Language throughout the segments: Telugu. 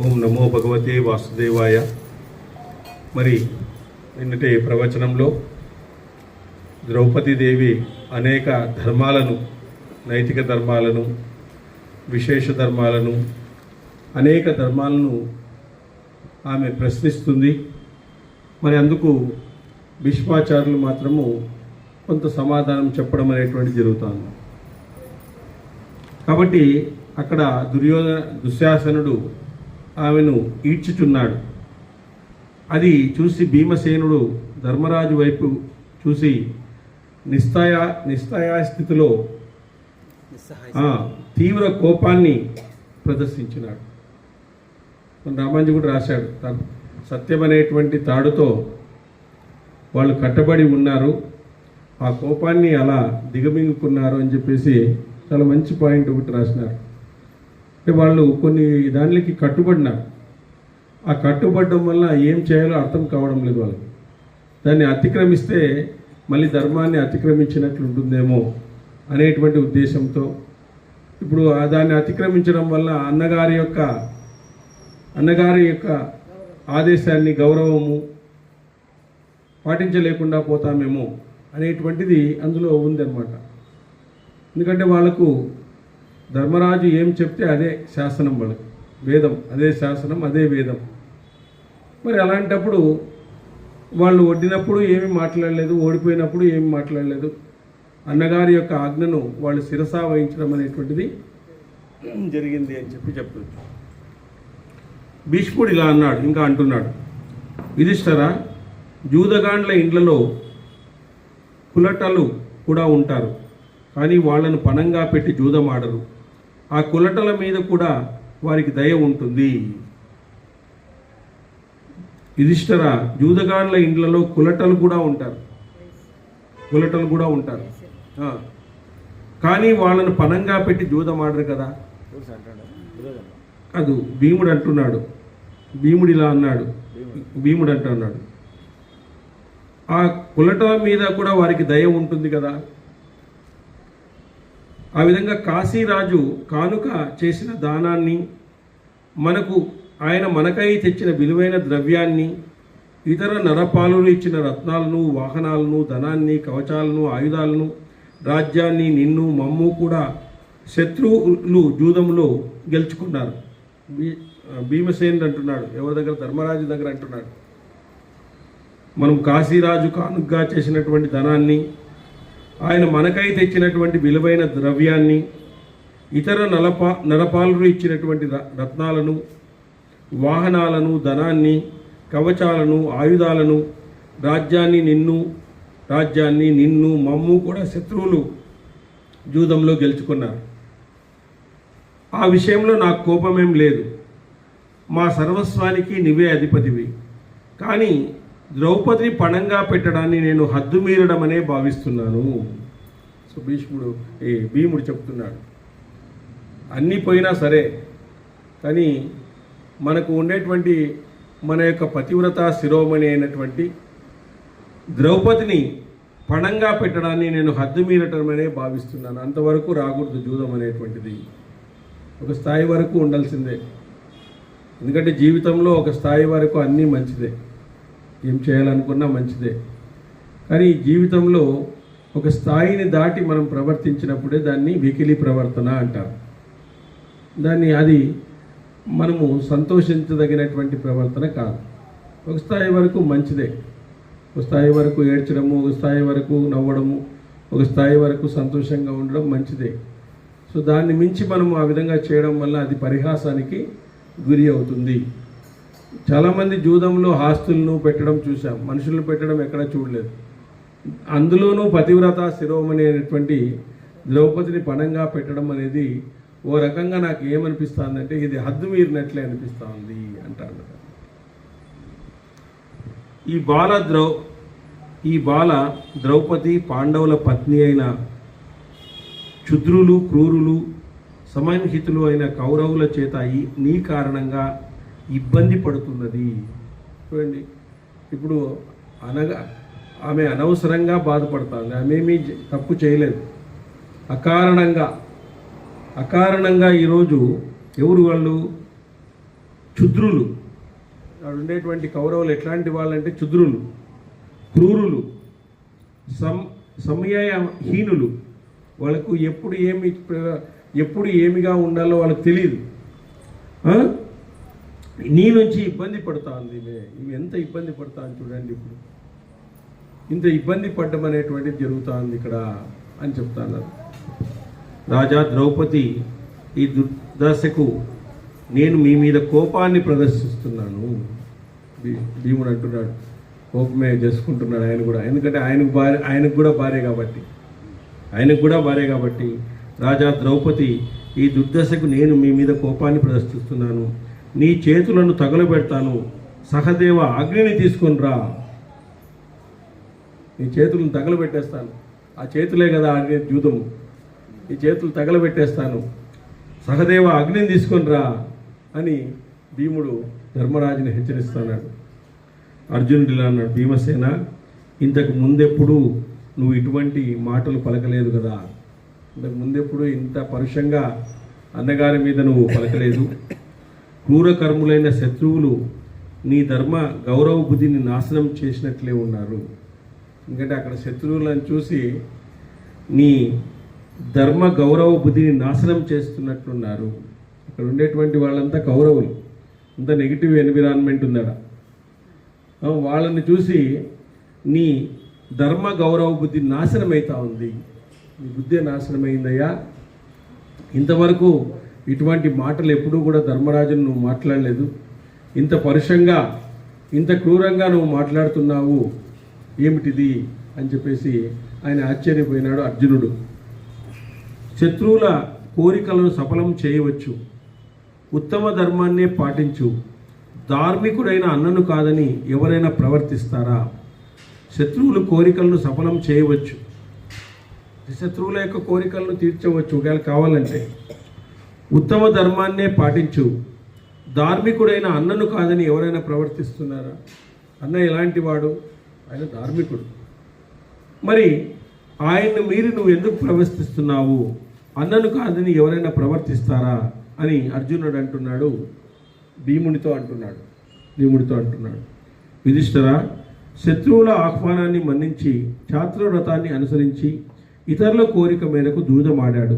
ఓం నమో భగవతే వాసుదేవాయ. మరి నిన్నటి ప్రవచనంలో ద్రౌపదీదేవి అనేక ధర్మాలను, నైతిక ధర్మాలను, విశేష ధర్మాలను, అనేక ధర్మాలను ఆమె ప్రశ్నిస్తుంది. మరి అందుకు భీష్మాచార్యులు మాత్రము కొంత సమాధానం చెప్పడం అనేటువంటి జరుగుతుంది. కాబట్టి అక్కడ దుశ్శాసనుడు ఆమెను ఈడ్చుచున్నాడు. అది చూసి భీమసేనుడు ధర్మరాజు వైపు చూసి నిస్సహాయస్థితిలో తీవ్ర కోపాన్ని ప్రదర్శించినాడు. రామాంజీ కూడా రాశాడు, సత్యం అనేటువంటి తాడుతో వాళ్ళు కట్టబడి ఉన్నారు, ఆ కోపాన్ని అలా దిగమింగుకున్నారు అని చెప్పేసి చాలా మంచి పాయింట్ ఒకటి రాసినారు. అంటే వాళ్ళు కొన్ని దానికి కట్టుబడినారు. ఆ కట్టుబడడం వల్ల ఏం చేయాలో అర్థం కావడం లేదు వాళ్ళకి. దాన్ని అతిక్రమిస్తే మళ్ళీ ధర్మాన్ని అతిక్రమించినట్లు ఉంటుందేమో అనేటువంటి ఉద్దేశంతో ఇప్పుడు దాన్ని అతిక్రమించడం వల్ల అన్నగారి యొక్క ఆదేశాన్ని, గౌరవము పాటించలేకుండా పోతామేమో అనేటువంటిది అందులో ఉందన్నమాట. ఎందుకంటే వాళ్ళకు ధర్మరాజు ఏం చెప్తే అదే శాసనం, వాళ్ళకి వేదం అదే శాసనం, అదే వేదం. మరి అలాంటప్పుడు వాళ్ళు ఒడ్డినప్పుడు ఏమీ మాట్లాడలేదు, ఓడిపోయినప్పుడు ఏమీ మాట్లాడలేదు. అన్నగారి యొక్క ఆజ్ఞను వాళ్ళు శిరసా వహించడం అనేటువంటిది జరిగింది అని చెప్తుంది. భీష్ముడు ఇలా అన్నాడు, ఇంకా అంటున్నాడు, యుధిష్ఠిరా, జూదగాండ్ల ఇండ్లలో కులటలు కూడా ఉంటారు, కానీ వాళ్ళను పణంగా పెట్టి జూదమాడరు. ఆ కులటల మీద కూడా వారికి దయ ఉంటుంది. యుధిష్ఠిరా, జూదగాండ్ల ఇండ్లలో కులటలు కూడా ఉంటారు, కానీ వాళ్ళను పణంగా పెట్టి జూదమాడరు కదా. అది భీముడు అంటున్నాడు. భీముడు ఇలా అన్నాడు, భీముడు అంటున్నాడు, ఆ కులటల మీద కూడా వారికి దయ ఉంటుంది కదా. ఆ విధంగా కాశీరాజు కానుక చేసిన దానాన్ని, ఆయన మనకై తెచ్చిన విలువైన ద్రవ్యాన్ని, ఇతర నరపాలులు ఇచ్చిన రత్నాలను, వాహనాలను, ధనాన్ని, కవచాలను, ఆయుధాలను, రాజ్యాన్ని, నిన్ను మమ్ము కూడా శత్రువులు జూదంలో గెలుచుకున్నారు. భీమసేనుడు అంటున్నాడు, ఎవరి దగ్గర? ధర్మరాజు దగ్గర అంటున్నాడు. మనం కాశీరాజు కానుకగా చేసినటువంటి ధనాన్ని, ఆయన మనకై తెచ్చినటువంటి విలువైన ద్రవ్యాన్ని, ఇతర నరపాలులు ఇచ్చినటువంటి రత్నాలను, వాహనాలను, ధనాన్ని, కవచాలను, ఆయుధాలను, రాజ్యాన్ని, నిన్ను మమ్ము కూడా శత్రువులు జూదంలో గెలుచుకున్నారు. ఆ విషయంలో నాకు కోపమేం లేదు, మా సర్వస్వానికి నీవే అధిపతివి. కానీ ద్రౌపదిని పణంగా పెట్టడాన్ని నేను హద్దు మీరడమనే భావిస్తున్నాను. సో భీముడు చెప్తున్నాడు, అన్నీ పోయినా సరే, కానీ మనకు ఉండేటువంటి మన యొక్క పతివ్రత శిరోమణి అయినటువంటి ద్రౌపదిని పణంగా పెట్టడాన్ని నేను హద్దు మీరటమనే భావిస్తున్నాను. అంతవరకు రాకూడదు జూదం అనేటువంటిది. ఒక స్థాయి వరకు ఉండాల్సిందే. ఎందుకంటే జీవితంలో ఒక స్థాయి వరకు అన్నీ మంచిదే, ఏం చేయాలనుకున్నా మంచిదే. కానీ జీవితంలో ఒక స్థాయిని దాటి మనం ప్రవర్తించినప్పుడే దాన్ని వెకిలి ప్రవర్తన అంటారు. అది మనము సంతోషించదగినటువంటి ప్రవర్తన కాదు. ఒక స్థాయి వరకు మంచిదే, ఒక స్థాయి వరకు ఏడ్చడము, ఒక స్థాయి వరకు నవ్వడము, ఒక స్థాయి వరకు సంతోషంగా ఉండడం మంచిదే. సో దాన్ని మించి మనము ఆ విధంగా చేయడం వల్ల అది పరిహాసానికి గురి అవుతుంది. చాలామంది జూదంలో ఆస్తులను పెట్టడం చూసాం, మనుషులను పెట్టడం ఎక్కడా చూడలేదు. అందులోనూ పతివ్రత శిరోమణి అనేటువంటి ద్రౌపదిని పణంగా పెట్టడం అనేది ఓ రకంగా నాకు ఏమనిపిస్తుందంటే ఇది హద్దు మీరినట్లే అనిపిస్తుంది అంటాడు. ఈ బాల ద్రౌపది పాండవుల పత్ని అయిన క్షుద్రులు, క్రూరులు, సమన్హితులు అయిన కౌరవుల చేత నీ కారణంగా ఇబ్బంది పడుతున్నది. చూడండి, ఇప్పుడు ఆమె అనవసరంగా బాధపడుతుంది. ఆమెమీ తప్పు చేయలేదు. అకారణంగా ఈరోజు ఎవరు వాళ్ళు? క్షుద్రులు. అక్కడ ఉండేటువంటి కౌరవులు ఎట్లాంటి వాళ్ళంటే క్షుద్రులు, క్రూరులు, సమయహీనులు. వాళ్ళకు ఎప్పుడు ఏమిగా ఉండాలో వాళ్ళకి తెలియదు. నీ నుంచి ఇబ్బంది పడుతూ ఉంది. ఇవి ఎంత ఇబ్బంది పడుతా అని చూడండి. ఇప్పుడు ఇంత ఇబ్బంది పడ్డం అనేటువంటిది జరుగుతూ ఉంది ఇక్కడ అని చెప్తున్నారు. రాజా ద్రౌపది, ఈ దుర్దశకు నేను మీ మీద కోపాన్ని ప్రదర్శిస్తున్నాను. భీముడు అంటున్నాడు, కోపమే చేసుకుంటున్నాడు ఆయన కూడా. ఎందుకంటే ఆయనకు కూడా భార్య కాబట్టి రాజా ద్రౌపది, ఈ దుర్దశకు నేను మీ మీద కోపాన్ని ప్రదర్శిస్తున్నాను. నీ చేతులను తగలబెడతాను. సహదేవ, అగ్నిని తీసుకొని రా. నీ చేతులను తగలబెట్టేస్తాను. ఆ చేతులే కదా ఆడే జూదము. ఈ చేతులు తగలబెట్టేస్తాను. సహదేవ, అగ్నిని తీసుకొని రా అని భీముడు ధర్మరాజుని హెచ్చరిస్తున్నాడు. అర్జునుడు ఇలా అన్నాడు, భీమసేన, ఇంతకు ముందెప్పుడు నువ్వు ఇటువంటి మాటలు పలకలేదు కదా. ఇంతకు ముందెప్పుడు ఇంత పరుషంగా అన్నగారి మీద నువ్వు పలకలేదు. క్రూరకర్ములైన శత్రువులు నీ ధర్మ గౌరవ బుద్ధిని నాశనం చేసినట్లే ఉన్నారు. ఎందుకంటే అక్కడ శత్రువులను చూసి నీ ధర్మ గౌరవ బుద్ధిని నాశనం చేస్తున్నట్లున్నారు. అక్కడ ఉండేటువంటి వాళ్ళంతా కౌరవులు. అంత నెగిటివ్ ఎన్విరాన్మెంట్ ఉందట. వాళ్ళని చూసి నీ ధర్మ గౌరవ బుద్ధి నాశనమవుతా ఉంది. నీ బుద్ధి నాశనమైందయ్యా. ఇంతవరకు ఇటువంటి మాటలు ఎప్పుడూ కూడా ధర్మరాజును నువ్వు మాట్లాడలేదు. ఇంత పరుషంగా, ఇంత క్రూరంగా నువ్వు మాట్లాడుతున్నావు, ఏమిటిది అని చెప్పేసి ఆయన ఆశ్చర్యపోయినాడు అర్జునుడు. శత్రువుల కోరికలను సఫలం చేయవచ్చు. ఉత్తమ ధర్మాన్నే పాటించు. ధార్మికుడైన అన్నను కాదని ఎవరైనా ప్రవర్తిస్తారా? శత్రువుల కోరికలను సఫలం చేయవచ్చు. శత్రువుల యొక్క కోరికలను తీర్చవచ్చు ఒకవేళ కావాలంటే. ఉత్తమ ధర్మాన్నే పాటించు. ధార్మికుడైన అన్నను కాదని ఎవరైనా ప్రవర్తిస్తున్నారా? అన్న ఎలాంటి వాడు? ఆయన ధార్మికుడు. మరి ఆయన్ను మీరి నువ్వు ఎందుకు ప్రవర్తిస్తున్నావు? అన్నను కాదని ఎవరైనా ప్రవర్తిస్తారా అని అర్జునుడు అంటున్నాడు. భీముడితో అంటున్నాడు, యుధిష్ఠిరా, శత్రువుల ఆహ్వానాన్ని మన్నించి ఛాత్రవ్రతాన్ని అనుసరించి ఇతరుల కోరిక మేరకు జూదమాడాడు.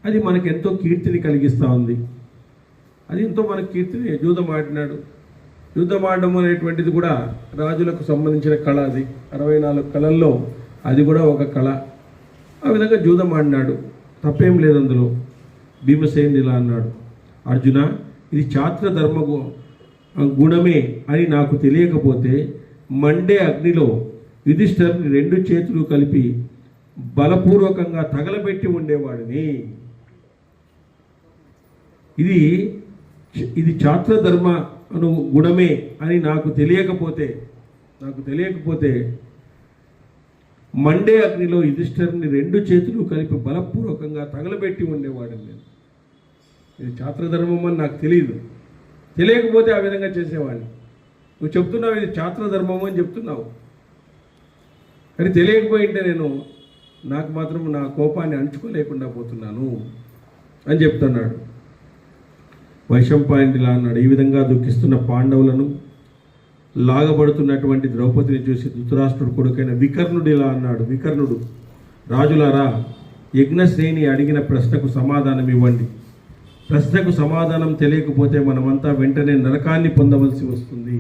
అది మనకెంతో కీర్తిని కలిగిస్తూ ఉంది. అది ఎంతో మనకు కీర్తిని. జూదమాడినాడు. యుద్ధమాడడం అనేటువంటిది కూడా రాజులకు సంబంధించిన కళ. అది 64 కళల్లో అది కూడా ఒక కళ. ఆ విధంగా జూదమాడినాడు, తప్పేం లేదు అందులో. భీమసేనుడు ఇలా అన్నాడు, అర్జున, ఇది ఛాత్ర ధర్మ గుణమే అని నాకు తెలియకపోతే మండే అగ్నిలో యుధిష్ఠిరుని 2 చేతులు కలిపి బలపూర్వకంగా తగలబెట్టి ఉండేవాడిని. ఇది ఛాత్ర ధర్మ గుణమే అని నాకు తెలియకపోతే మండే అగ్నిలో యుధిష్ఠిరుని 2 చేతులు కలిపి బలపూర్వకంగా తగలబెట్టి ఉండేవాడిని నేను. ఇది ఛాత్రధర్మం అని నాకు తెలియకపోతే ఆ విధంగా చేసేవాడిని. నువ్వు చెప్తున్నావు ఇది ఛాత్రధర్మము అని చెప్తున్నావు, కానీ తెలియకపోయింటే నాకు మాత్రం నా కోపాన్ని అణుచుకోలేకుండా పోతున్నాను అని చెప్తున్నాడు. వైశంపాయనుడు ఇలా అన్నాడు, ఈ విధంగా దుఃఖిస్తున్న పాండవులను, లాగబడుతున్నటువంటి ద్రౌపదిని చూసి ధృతరాష్ట్రుడు కొడుకైన వికర్ణుడు ఇలా అన్నాడు, వికర్ణుడు, రాజులారా, యజ్ఞశ్రేణి అడిగిన ప్రశ్నకు సమాధానం ఇవ్వండి. ప్రశ్నకు సమాధానం తెలియకపోతే మనమంతా వెంటనే నరకాన్ని పొందవలసి వస్తుంది.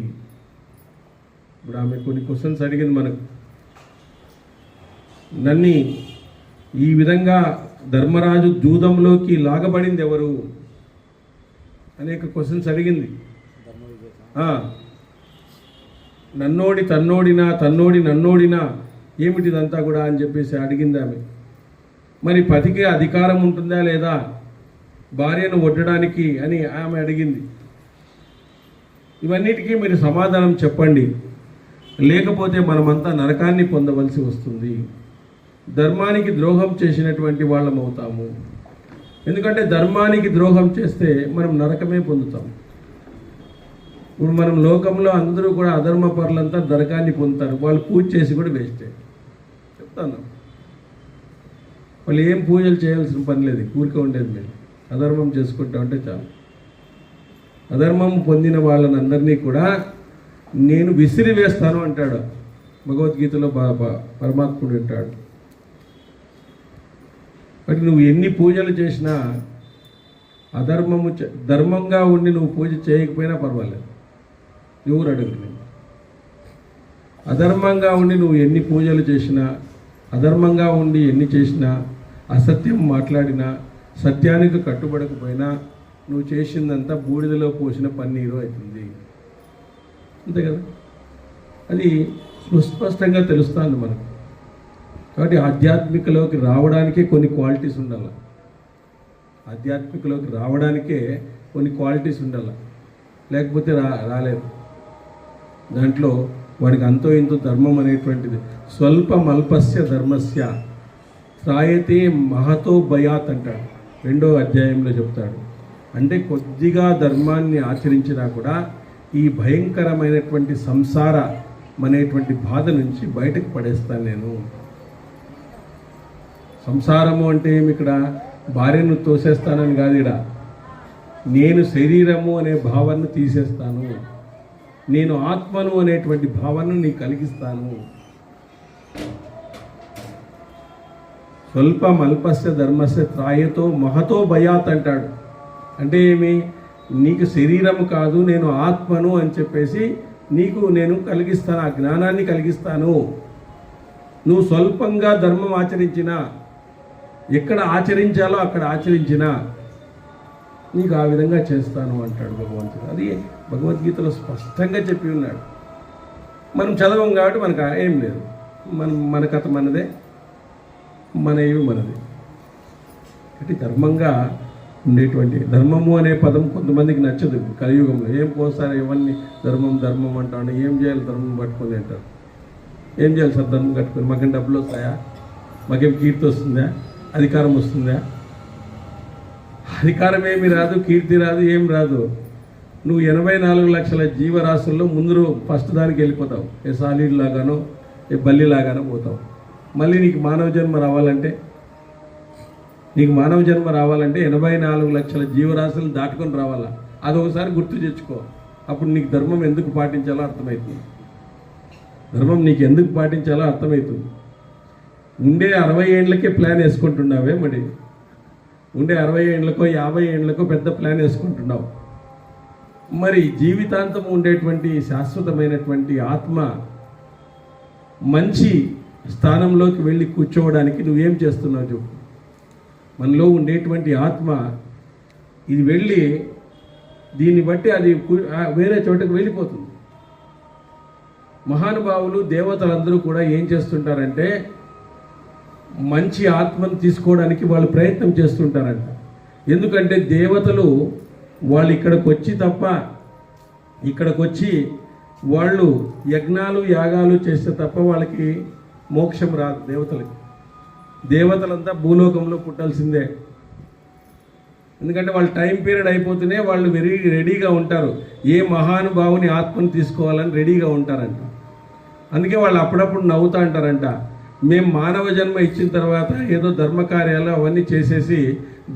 ఇప్పుడు ఆమె కొన్ని క్వశ్చన్స్ అడిగింది మనకు. నన్ను ఈ విధంగా ధర్మరాజు జూదంలోకి లాగబడింది ఎవరు అనేక క్వశ్చన్స్ అడిగింది. నన్నోడి తన్నోడినా, తన్నోడి నన్నోడినా, ఏమిటిదంతా కూడా అని చెప్పేసి అడిగింది ఆమె. మరి పతికి అధికారం ఉంటుందా లేదా భార్యను వడ్డడానికి అని ఆమె అడిగింది. ఇవన్నిటికీ మీరు సమాధానం చెప్పండి, లేకపోతే మనమంతా నరకాన్ని పొందవలసి వస్తుంది. ధర్మానికి ద్రోహం చేసినటువంటి వాళ్ళం అవుతాము. ఎందుకంటే ధర్మానికి ద్రోహం చేస్తే మనం నరకమే పొందుతాం. ఇప్పుడు మనం లోకంలో అందరూ కూడా అధర్మ పరులంతా నరకాన్ని పొందుతారు. వాళ్ళు పూజ చేసి కూడా వేస్టే. చెప్తాను, వాళ్ళు ఏం పూజలు చేయాల్సిన పని లేదు, ఊరికే ఉండేది. మేము అధర్మం చేసుకుంటా ఉంటే చాలు. అధర్మం పొందిన వాళ్ళని అందరినీ కూడా నేను విసిరివేస్తాను అంటాడు భగవద్గీతలో. పరమాత్ముడు అంటాడు. బట్ నువ్వు ఎన్ని పూజలు చేసినా ధర్మంగా ఉండి నువ్వు పూజ చేయకపోయినా పర్వాలేదు, ఎవరు అడుగుతుంది. అధర్మంగా ఉండి నువ్వు ఎన్ని పూజలు చేసినా, అధర్మంగా ఉండి ఎన్ని చేసినా, అసత్యం మాట్లాడినా, సత్యానికి కట్టుబడకపోయినా నువ్వు చేసిందంతా బూడిదలో పోసిన పన్నీరు అవుతుంది. అంతే కదా, అది సుస్పష్టంగా తెలుస్తుంది మనకు. కాబట్టి ఆధ్యాత్మికలోకి రావడానికే కొన్ని క్వాలిటీస్ ఉండాలి. ఆధ్యాత్మికలోకి రావడానికే కొన్ని క్వాలిటీస్ ఉండాలి, లేకపోతే రాలేదు. దాంట్లో వాడికి అంతో ఇంతో ధర్మం అనేటువంటిది. స్వల్పమల్పస్య ధర్మస్య త్రాయతే మహతో భయాత్ అంటాడు, 2వ అధ్యాయంలో చెప్తాడు. అంటే కొద్దిగా ధర్మాన్ని ఆచరించినా కూడా ఈ భయంకరమైనటువంటి సంసారం అనేటువంటి బాధ నుంచి బయటకు పడేస్తాను నేను. సంసారము అంటే ఏమి, ఇక్కడ భార్యను తోసేస్తానని కాదు, ఇక్కడ నేను శరీరము అనే భావనను తీసేస్తాను, నేను ఆత్మను అనేటువంటి భావనను నీకు కలిగిస్తాను. స్వల్పం అల్పస్య ధర్మస్య త్రాయతో మహతో భయాత్ అంటాడు. అంటే ఏమి, నీకు శరీరము కాదు నేను ఆత్మను అని చెప్పేసి నీకు నేను కలిగిస్తాను, ఆ జ్ఞానాన్ని కలిగిస్తాను. నువ్వు స్వల్పంగా ధర్మం ఆచరించినా, ఎక్కడ ఆచరించాలో అక్కడ ఆచరించినా నీకు ఆ విధంగా చేస్తాను అంటాడు భగవంతుడు. అది భగవద్గీతలో స్పష్టంగా చెప్పి ఉన్నాడు. మనం చదవం కాబట్టి మనకు ఏం లేదు, మన కథ మనదే, మన ఏమి మనది. అంటే ధర్మంగా ఉండేటువంటి, ధర్మము అనే పదం కొంతమందికి నచ్చదు కలియుగంలో. ఏం పోస్తారు ఇవన్నీ ధర్మం ధర్మం అంటాను, ఏం చేయాలి ధర్మం పట్టుకొని అంటారు. ఏం చేయాలి సార్ ధర్మం కట్టుకొని? మాకేం డబ్బులు వస్తాయా? మాకేం కీర్తి వస్తుందా? అధికారం వస్తుందా? అధికారం ఏమి రాదు, కీర్తి రాదు, ఏం రాదు. నువ్వు 84 లక్షల జీవరాశుల్లో ముందు ఫస్ట్ దానికి వెళ్ళిపోతావు. ఏ సాలిడ్ లాగానో ఏ బల్లి లాగానో పోతావు. మళ్ళీ నీకు మానవ జన్మ రావాలంటే 84 లక్షల జీవరాశులను దాటుకొని రావాలా. అదొకసారి గుర్తు తెచ్చుకో. అప్పుడు నీకు ధర్మం ఎందుకు పాటించాలో అర్థమవుతుంది. ధర్మం నీకు ఎందుకు పాటించాలో అర్థమవుతుంది. ఉండే 60 ఏళ్ళకే ప్లాన్ వేసుకుంటున్నావే, మరి ఉండే 60 ఏళ్ళకో 50 ఏళ్ళకో పెద్ద ప్లాన్ వేసుకుంటున్నావు. మరి జీవితాంతం ఉండేటువంటి శాశ్వతమైనటువంటి ఆత్మ మంచి స్థానంలోకి వెళ్ళి కూర్చోవడానికి నువ్వేం చేస్తున్నావు చెప్పు. మనలో ఉండేటువంటి ఆత్మ ఇది వెళ్ళి దీన్ని బట్టి అది వేరే చోటకు వెళ్ళిపోతుంది. మహానుభావులు దేవతలందరూ కూడా ఏం చేస్తుంటారంటే మంచి ఆత్మను తీసుకోవడానికి వాళ్ళు ప్రయత్నం చేస్తుంటారంట. ఎందుకంటే దేవతలు వాళ్ళు ఇక్కడికి వచ్చి వాళ్ళు యజ్ఞాలు యాగాలు చేస్తే తప్ప వాళ్ళకి మోక్షం రాదు. దేవతలంతా భూలోకంలో పుట్టాల్సిందే. ఎందుకంటే వాళ్ళ టైం పీరియడ్ అయిపోతేనే వాళ్ళు రెడీగా ఉంటారు, ఏ మహానుభావుని ఆత్మను తీసుకోవాలని రెడీగా ఉంటారంట. అందుకే వాళ్ళు అప్పుడప్పుడు నవ్వుతూ అంటారంట, మేము మానవ జన్మ ఇచ్చిన తర్వాత ఏదో ధర్మకార్యాలు అవన్నీ చేసేసి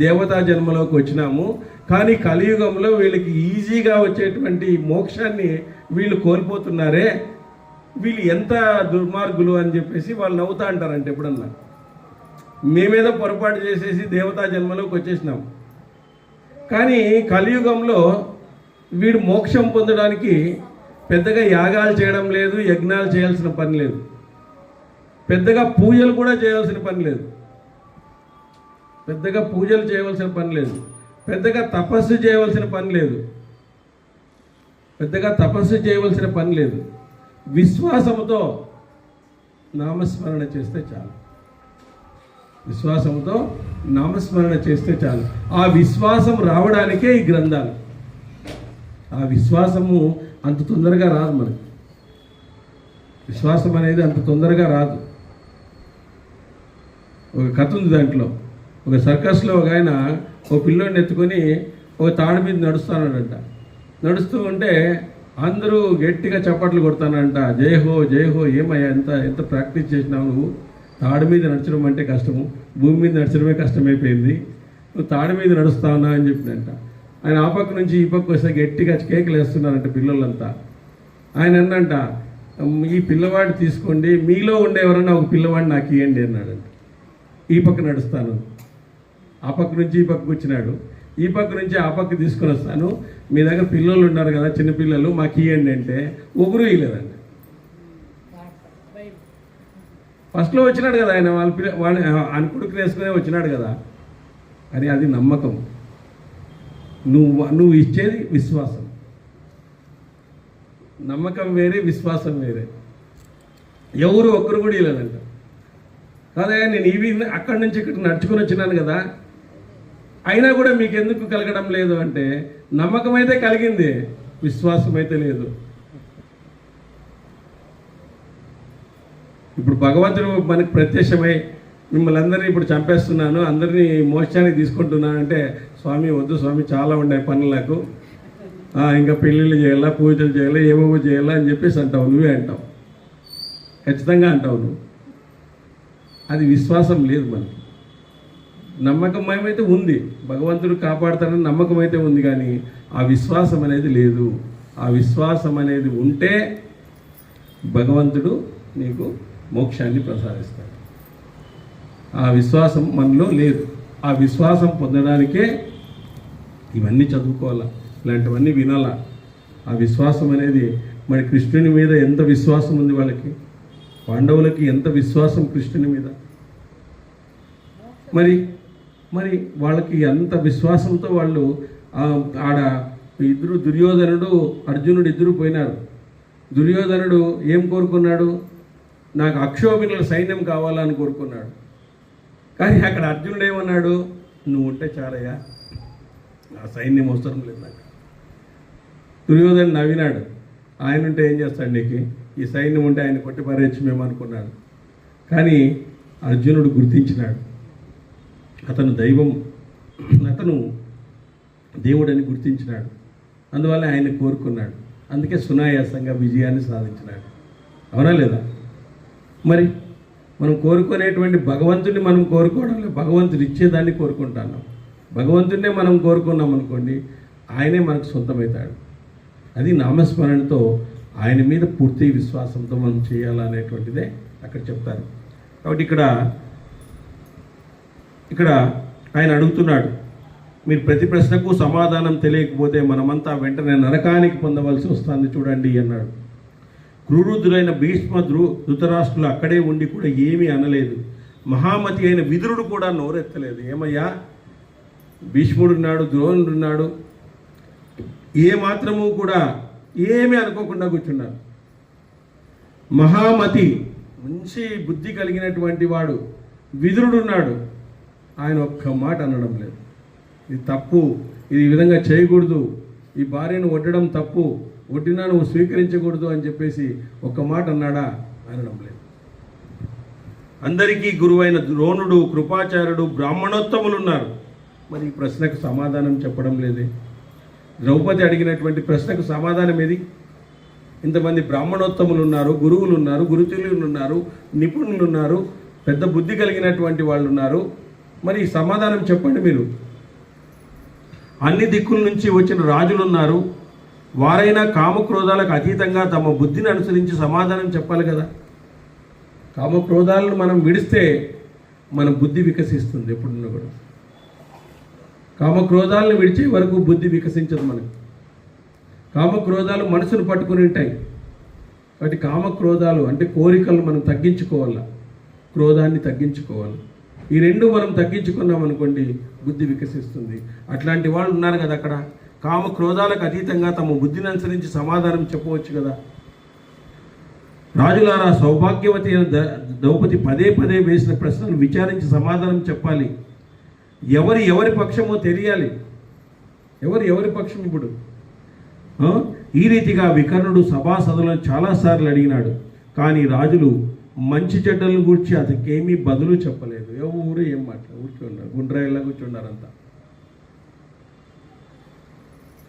దేవతా జన్మలోకి వచ్చినాము, కానీ కలియుగంలో వీళ్ళకి ఈజీగా వచ్చేటువంటి మోక్షాన్ని వీళ్ళు కోల్పోతున్నారే, వీళ్ళు ఎంత దుర్మార్గులు అని చెప్పేసి వాళ్ళు నవ్వుతూ అంటారంట. ఎప్పుడన్నా మేమేదో పొరపాటు చేసేసి దేవతా జన్మలోకి వచ్చేసినాం, కానీ కలియుగంలో వీడు మోక్షం పొందడానికి పెద్దగా యాగాలు చేయడం లేదు, యజ్ఞాలు చేయాల్సిన పని లేదు, పెద్దగా పూజలు కూడా చేయాల్సిన పని లేదు, పెద్దగా తపస్సు చేయవలసిన పని లేదు, విశ్వాసముతో నామస్మరణ చేస్తే చాలు. ఆ విశ్వాసం రావడానికే ఈ గ్రంథాలు. ఆ విశ్వాసము అంత తొందరగా రాదు మనకి. విశ్వాసం అనేది అంత తొందరగా రాదు. ఒక కథ ఉంది, దాంట్లో ఒక సర్కస్లో ఒక ఆయన ఒక పిల్లోడిని ఎత్తుకొని ఒక తాడు మీద నడుస్తూ ఉంటే అందరూ గట్టిగా చప్పట్లు కొడతానంట, జై హో జై హో. ఏమయ్యా ఎంత ప్రాక్టీస్ చేసినావు నువ్వు? తాడు మీద నడచడం అంటే కష్టము, భూమి మీద నడచడమే కష్టమైపోయింది, నువ్వు తాడు మీద నడుస్తా ఉన్నావు అని చెప్పినంట. ఆయన ఆ పక్క నుంచి ఈ పక్క వస్తే గట్టిగా కేకలు వేస్తున్నారంట పిల్లలంతా. ఆయన అన్నంట, ఈ పిల్లవాడు తీసుకోండి, మీలో ఉండే ఎవరన్నా ఒక పిల్లవాడు నాకు ఇవ్వండి అన్నాడంట. ఈ పక్క నడుస్తాను, ఆ పక్క నుంచి ఈ పక్కకు వచ్చినాడు, ఈ పక్క నుంచి ఆ పక్క తీసుకొని వస్తాను, మీ దగ్గర పిల్లలు ఉన్నారు కదా చిన్నపిల్లలు మాకు ఇవ్వండి అంటే ఒకరు ఇవ్వలేదండి. ఫస్ట్లో వచ్చినాడు కదా ఆయన, ఆయన కొడుకు వేసుకునే వచ్చినాడు కదా అని. అది నమ్మకం. నువ్వు ఇచ్చేది విశ్వాసం. నమ్మకం వేరే, విశ్వాసం వేరే. ఎవరు ఒక్కరు కూడా ఇవ్వలేదంట. కాదా నేను ఇవి అక్కడి నుంచి ఇక్కడ నడుచుకొని వచ్చినాను కదా, అయినా కూడా మీకు ఎందుకు కలగడం లేదు అంటే నమ్మకం అయితే కలిగింది, విశ్వాసం అయితే లేదు. ఇప్పుడు భగవంతుడు మనకు ప్రత్యక్షమై మిమ్మల్ని అందరినీ ఇప్పుడు చంపేస్తున్నాను, అందరినీ మోక్షానికి తీసుకుంటున్నాను అంటే, స్వామి వద్దు స్వామి, చాలా ఉన్నాయి పనులు నాకు, ఇంకా పెళ్ళిళ్ళు చేయాలా, పూజలు చేయాలా, ఏమేమో చేయాలా అని చెప్పేసి అంటావు. నువ్వే అంటావు, ఖచ్చితంగా అంటావు నువ్వు. అది విశ్వాసం లేదు మనకి. నమ్మకం ఏమైతే ఉంది, భగవంతుడు కాపాడుతాడని నమ్మకం అయితే ఉంది, కానీ ఆ విశ్వాసం అనేది లేదు. ఆ విశ్వాసం అనేది ఉంటే భగవంతుడు నీకు మోక్షాన్ని ప్రసాదిస్తాడు. ఆ విశ్వాసం మనలో లేదు. ఆ విశ్వాసం పొందడానికే ఇవన్నీ చదువుకోవాలా, ఇలాంటివన్నీ వినాలా. ఆ విశ్వాసం అనేది మరి కృష్ణుని మీద ఎంత విశ్వాసం ఉంది వాళ్ళకి, పాండవులకి ఎంత విశ్వాసం కృష్ణుని మీద. మరి మరి వాళ్ళకి అంత విశ్వాసంతో వాళ్ళు ఆడ ఇద్దరు, దుర్యోధనుడు అర్జునుడు ఇద్దరు పోయినారు. దుర్యోధనుడు ఏం కోరుకున్నాడు? నాకు అక్షోభిణుల సైన్యం కావాలని కోరుకున్నాడు. కానీ అక్కడ అర్జునుడు ఏమన్నాడు? నువ్వు ఉంటే చాలయ్యా, ఆ సైన్యం అవసరం లేదు నాకు. దుర్యోధనుడు నవ్వినాడు. ఆయన ఉంటే ఏం చేస్తాడు నీకు, ఈ సైన్యం ఉంటే ఆయన కొట్టి పారేయచ్చు మేము అనుకున్నాడు. కానీ అర్జునుడు గుర్తించినాడు, అతను దైవం, అతను దేవుడని గుర్తించినాడు. అందువల్ల ఆయన కోరుకున్నాడు. అందుకే సునాయాసంగా విజయాన్ని సాధించినాడు. అవునా లేదా? మరి మనం కోరుకునేటువంటి భగవంతుడిని మనం కోరుకోవడం లేదు, భగవంతుడు ఇచ్చేదాన్ని కోరుకుంటున్నాం. భగవంతుడినే మనం కోరుకున్నాం అనుకోండి, ఆయనే మనకు సొంతమవుతాడు. అది నామస్మరణతో ఆయన మీద పూర్తి విశ్వాసంతో మనం చేయాలనేటువంటిదే అక్కడ చెప్తారు. కాబట్టి ఇక్కడ ఆయన అడుగుతున్నాడు, మీరు ప్రతి ప్రశ్నకు సమాధానం తెలియకపోతే మనమంతా వెంటనే నరకానికి పొందవలసి వస్తుంది చూడండి అన్నాడు. క్రూరుదులైన భీష్మ ధృతరాష్ట్రులు అక్కడే ఉండి కూడా ఏమీ అనలేదు. మహామతి అయిన విదురుడు కూడా నోరెత్తలేదు. ఏమయ్యా, భీష్ముడున్నాడు, ద్రోణుడున్నాడు, ఏ మాత్రము కూడా ఏమీ అనుకోకుండా కూర్చున్నారు. మహామతి, మంచి బుద్ధి కలిగినటువంటి వాడు విదురుడున్నాడు, ఆయన ఒక్క మాట అనడం లేదు. ఇది తప్పు, ఇది ఈ విధంగా చేయకూడదు, ఈ భార్యను వడ్డడం తప్పు, వడ్డినా నువ్వు స్వీకరించకూడదు అని చెప్పేసి ఒక్క మాట అన్నాడా? అనడం లేదు. అందరికీ గురువైన ద్రోణుడు, కృపాచార్యుడు, బ్రాహ్మణోత్తములు ఉన్నారు. మరి ఈ ప్రశ్నకు సమాధానం చెప్పడం లేదే. ద్రౌపది అడిగినటువంటి ప్రశ్నకు సమాధానం ఏది? ఇంతమంది బ్రాహ్మణోత్తములు ఉన్నారు, గురువులు ఉన్నారు, గురుతుల్యులు ఉన్నారు, నిపుణులు ఉన్నారు, పెద్ద బుద్ధి కలిగినటువంటి వాళ్ళు ఉన్నారు. మరి సమాధానం చెప్పండి మీరు. అన్ని దిక్కుల నుంచి వచ్చిన రాజులు ఉన్నారు, వారైనా కామక్రోధాలకు అతీతంగా తమ బుద్ధిని అనుసరించి సమాధానం చెప్పాలి కదా. కామక్రోధాలను మనం విడిస్తే మన బుద్ధి వికసిస్తుంది. ఎప్పుడున్నా కూడా కామక్రోధాలను విడిచే వరకు బుద్ధి వికసించదు మనకు. కామక్రోధాలు మనసును పట్టుకుని ఉంటాయి. కాబట్టి కామక్రోధాలు అంటే కోరికలను మనం తగ్గించుకోవాలి, క్రోధాన్ని తగ్గించుకోవాలి. ఈ రెండు మనం తగ్గించుకున్నాం అనుకోండి, బుద్ధి వికసిస్తుంది. అట్లాంటి వాళ్ళు ఉన్నారు కదా అక్కడ. కామ క్రోధాలకు అతీతంగా తమ బుద్ధిని అనుసరించి సమాధానం చెప్పవచ్చు కదా. రాజులారా, సౌభాగ్యవతి అయిన ద్రౌపది పదే పదే వేసిన ప్రశ్నలు విచారించి సమాధానం చెప్పాలి. ఎవరి పక్షమో తెలియాలి. ఎవరి పక్షం ఇప్పుడు. ఈ రీతిగా వికర్ణుడు సభాసదులను చాలాసార్లు అడిగినాడు, కానీ రాజులు మంచి చెడ్డలను గురించి అతనికేమీ బదులు చెప్పలేదు. ఎవరు ఏం మాట్లాడు కూర్చున్నారు, గుండ్రాయిలా కూర్చున్నారంతా.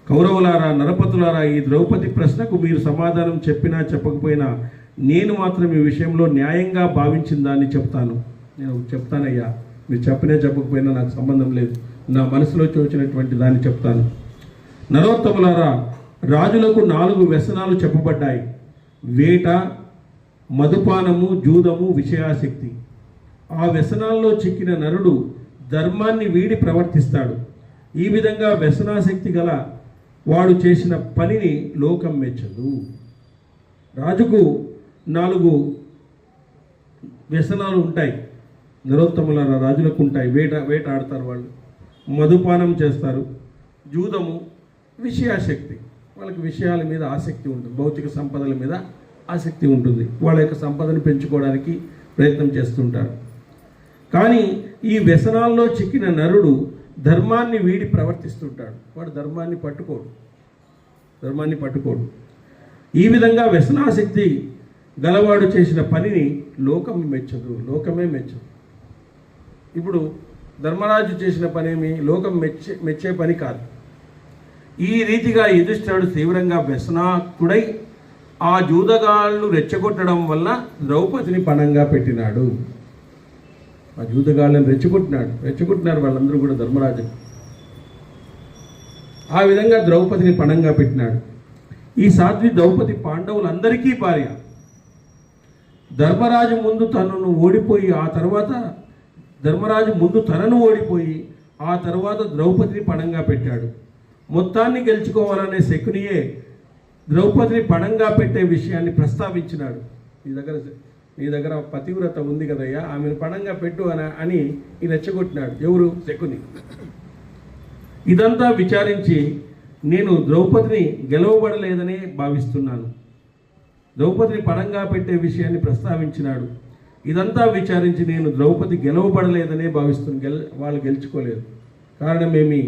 కౌరవులారా, నరపతులారా, ఈ ద్రౌపది ప్రశ్నకు మీరు సమాధానం చెప్పినా చెప్పకపోయినా నేను మాత్రం ఈ విషయంలో న్యాయంగా భావించిన దాన్ని చెప్తాను. నేను చెప్తానయ్యా, మీరు చెప్పినా చెప్పకపోయినా నాకు సంబంధం లేదు. నా మనసులో వచ్చినటువంటి దాన్ని చెప్తాను. నరోత్తములారా, రాజులకు 4 వ్యసనాలు చెప్పబడ్డాయి: వేట, మధుపానము, జూదము, విషయాసక్తి. ఆ వ్యసనాల్లో చిక్కిన నరుడు ధర్మాన్ని వీడి ప్రవర్తిస్తాడు. ఈ విధంగా వ్యసనాసక్తి గల వాడు చేసిన పనిని లోకం మెచ్చదు. రాజుకు 4 వ్యసనాలు ఉంటాయి. నరోత్తముల రాజులకు ఉంటాయి. వేట ఆడతారు, వాళ్ళు మధుపానం చేస్తారు, జూదము, విషయాసక్తి. వాళ్ళకి విషయాల మీద ఆసక్తి ఉంటుంది, భౌతిక సంపదల మీద ఆసక్తి ఉంటుంది. వాళ్ళ యొక్క సంపదను పెంచుకోవడానికి ప్రయత్నం చేస్తుంటారు. కానీ ఈ వ్యసనాల్లో చిక్కిన నరుడు ధర్మాన్ని వీడి ప్రవర్తిస్తుంటాడు. వాడు ధర్మాన్ని పట్టుకోడు. ఈ విధంగా వ్యసనాసక్తి గలవాడు చేసిన పనిని లోకమే మెచ్చదు. ఇప్పుడు ధర్మరాజు చేసిన పనేమి లోకం మెచ్చే పని కాదు. ఈ రీతిగా యుధిష్ఠిరుడు తీవ్రంగా వ్యసనాకుడై ఆ జూదగాళ్ళు రెచ్చగొట్టడం వల్ల ద్రౌపదిని పణంగా పెట్టినాడు. ఆ జూదగాళ్ళని రెచ్చగొట్టినారు వాళ్ళందరూ కూడా ధర్మరాజు. ఆ విధంగా ద్రౌపదిని పణంగా పెట్టినాడు. ఈ సాధ్వి ద్రౌపది పాండవులందరికీ భార్య. ధర్మరాజు ముందు తనను ఓడిపోయి ఆ తర్వాత ద్రౌపదిని పణంగా పెట్టాడు. మొత్తాన్ని గెలుచుకోవాలనే శకునియే ద్రౌపదిని పణంగా పెట్టే విషయాన్ని ప్రస్తావించినాడు. నీ దగ్గర పతివ్రత ఉంది కదయ్యా, ఆమెను పణంగా పెట్టు అని రెచ్చగొట్టినాడు. ఎవరు? శకుని. ఇదంతా విచారించి నేను ద్రౌపదిని గెలవబడలేదనే భావిస్తున్నాను. ద్రౌపదిని పణంగా పెట్టే విషయాన్ని ప్రస్తావించినాడు. ఇదంతా విచారించి నేను ద్రౌపది గెలవబడలేదనే భావిస్తున్నాను. వాళ్ళు గెలుచుకోలేదు. కారణమేమి?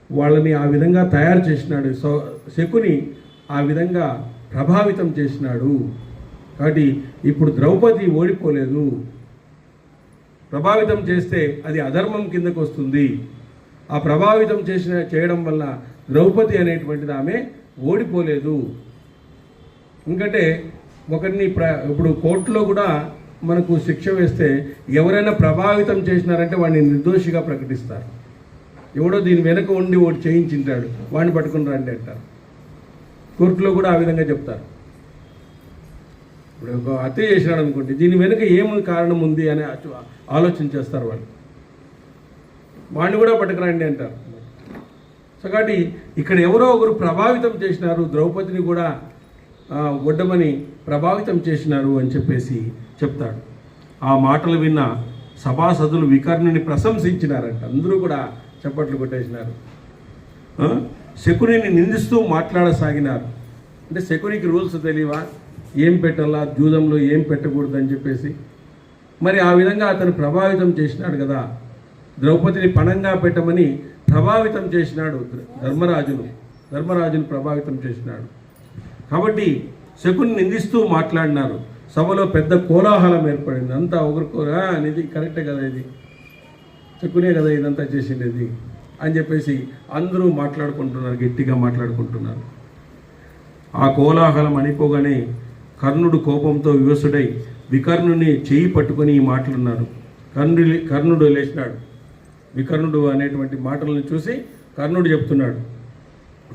వాళ్ళని ఆ విధంగా తయారు చేసినాడు. శకుని ఆ విధంగా ప్రభావితం చేసినాడు. కాబట్టి ఇప్పుడు ద్రౌపది ఓడిపోలేదు. ప్రభావితం చేస్తే అది అధర్మం కిందకు వస్తుంది. ఆ ప్రభావితం చేయడం వల్ల ద్రౌపది అనేటువంటిది ఆమె ఓడిపోలేదు. ఎందుకంటే ఇప్పుడు కోర్టులో కూడా మనకు శిక్ష వేస్తే ఎవరైనా ప్రభావితం చేసినారంటే వాడిని నిర్దోషిగా ప్రకటిస్తారు. ఎవడో దీని వెనక ఉండి ఓడి చేయించింటాడు, వాడిని పట్టుకుని రండి అంటారు. కోర్టులో కూడా ఆ విధంగా చెప్తారు. ఇప్పుడు ఒక హత్య చేసినాడు అనుకోండి, దీని వెనుక ఏమి కారణం ఉంది అని ఆలోచన చేస్తారు వాళ్ళు. వాడిని కూడా పట్టుకురండి అంటారు. సో కాబట్టి ఇక్కడ ఎవరో ఒకరు ప్రభావితం చేసినారు, ద్రౌపదిని కూడా ఒడ్డమని ప్రభావితం చేసినారు అని చెప్పేసి చెప్తాడు. ఆ మాటలు విన్న సభాసదులు వికర్ణుని ప్రశంసించినారంట. అందరూ కూడా చప్పట్లు కొట్టేసినారు. శకునిని నిందిస్తూ మాట్లాడసాగినారు. అంటే శకునికి రూల్స్ తెలియవా? ఏం పెట్టాలా, జూదంలో ఏం పెట్టకూడదు అని చెప్పేసి. మరి ఆ విధంగా అతను ప్రభావితం చేసినాడు కదా, ద్రౌపదిని పణంగా పెట్టమని ప్రభావితం చేసినాడు ధర్మరాజును ప్రభావితం చేసినాడు. కాబట్టి శకుని నిందిస్తూ మాట్లాడినారు. సభలో పెద్ద కోలాహలం ఏర్పడింది. అంతా ఒకరికోరా అనేది కరెక్టే కదా, ఇది శకునే కదా ఇదంతా చేసిండేది అని చెప్పేసి అందరూ మాట్లాడుకుంటున్నారు, గట్టిగా మాట్లాడుకుంటున్నారు. ఆ కోలాహలం అనిపోగానే కర్ణుడు కోపంతో వివసుడై వికర్ణుని చేయి పట్టుకొని ఈ మాటలున్నారు. కర్ణుడు లేచినాడు. వికర్ణుడు అనేటువంటి మాటలను చూసి కర్ణుడు చెప్తున్నాడు,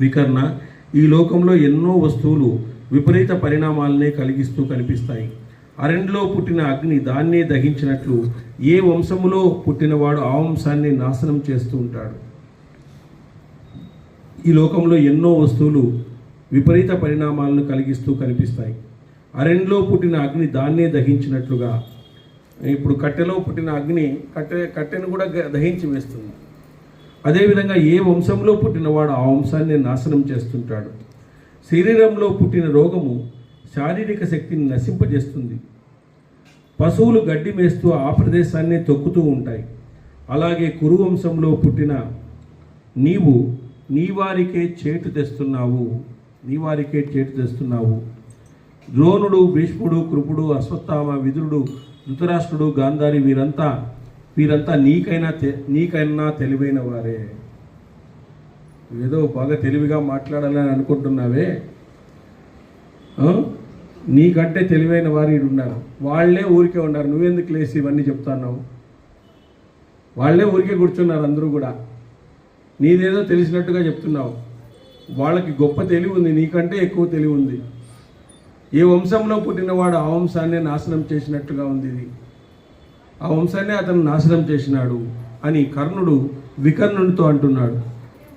వికర్ణ, ఈ లోకంలో ఎన్నో వస్తువులు విపరీత పరిణామాలనే కలిగిస్తూ కనిపిస్తాయి. అరణ్యలో పుట్టిన అగ్ని దాన్నే దహించినట్లు ఏ వంశములో పుట్టినవాడు ఆ వంశాన్ని నాశనం చేస్తూ ఉంటాడు. ఈ లోకంలో ఎన్నో వస్తువులు విపరీత పరిణామాలను కలిగిస్తూ కనిపిస్తాయి. అరణ్యలో పుట్టిన అగ్ని దాన్నే దహించినట్లుగా ఇప్పుడు కట్టెలో పుట్టిన అగ్ని కట్టెను కూడా దహించి వేస్తుంది. అదేవిధంగా ఏ వంశంలో పుట్టినవాడు ఆ వంశాన్ని నాశనం చేస్తుంటాడు. శరీరంలో పుట్టిన రోగము శారీరక శక్తిని నశింపజేస్తుంది. పశువులు గడ్డి మేస్తూ ఆ ప్రదేశాన్నే తొక్కుతూ ఉంటాయి. అలాగే కురువంశంలో పుట్టిన నీవు నీవారికే చేటు తెస్తున్నావు. ద్రోణుడు, భీష్ముడు, కృపుడు, అశ్వత్థామ, విదురుడు, ధృతరాష్ట్రుడు, గాంధారి వీరంతా నీకైనా తెలివైన వారే. ఏదో బాగా తెలివిగా మాట్లాడాలని అనుకుంటున్నావే, నీకంటే తెలివైన వారు ఉన్నారు. వాళ్ళే ఊరికే ఉన్నారు, నువ్వెందుకు లేసి ఇవన్నీ చెప్తున్నావు? వాళ్ళే ఊరికే కూర్చున్నారు అందరూ కూడా. నీదేదో తెలిసినట్టుగా చెప్తున్నావు. వాళ్ళకి గొప్ప తెలివి ఉంది, నీకంటే ఎక్కువ తెలివి ఉంది. ఏ వంశంలో పుట్టినవాడు ఆ వంశాన్నే నాశనం చేసినట్టుగా ఉంది ఇది. ఆ వంశాన్నే అతను నాశనం చేసినాడు అని కర్ణుడు వికర్ణునితో అంటున్నాడు.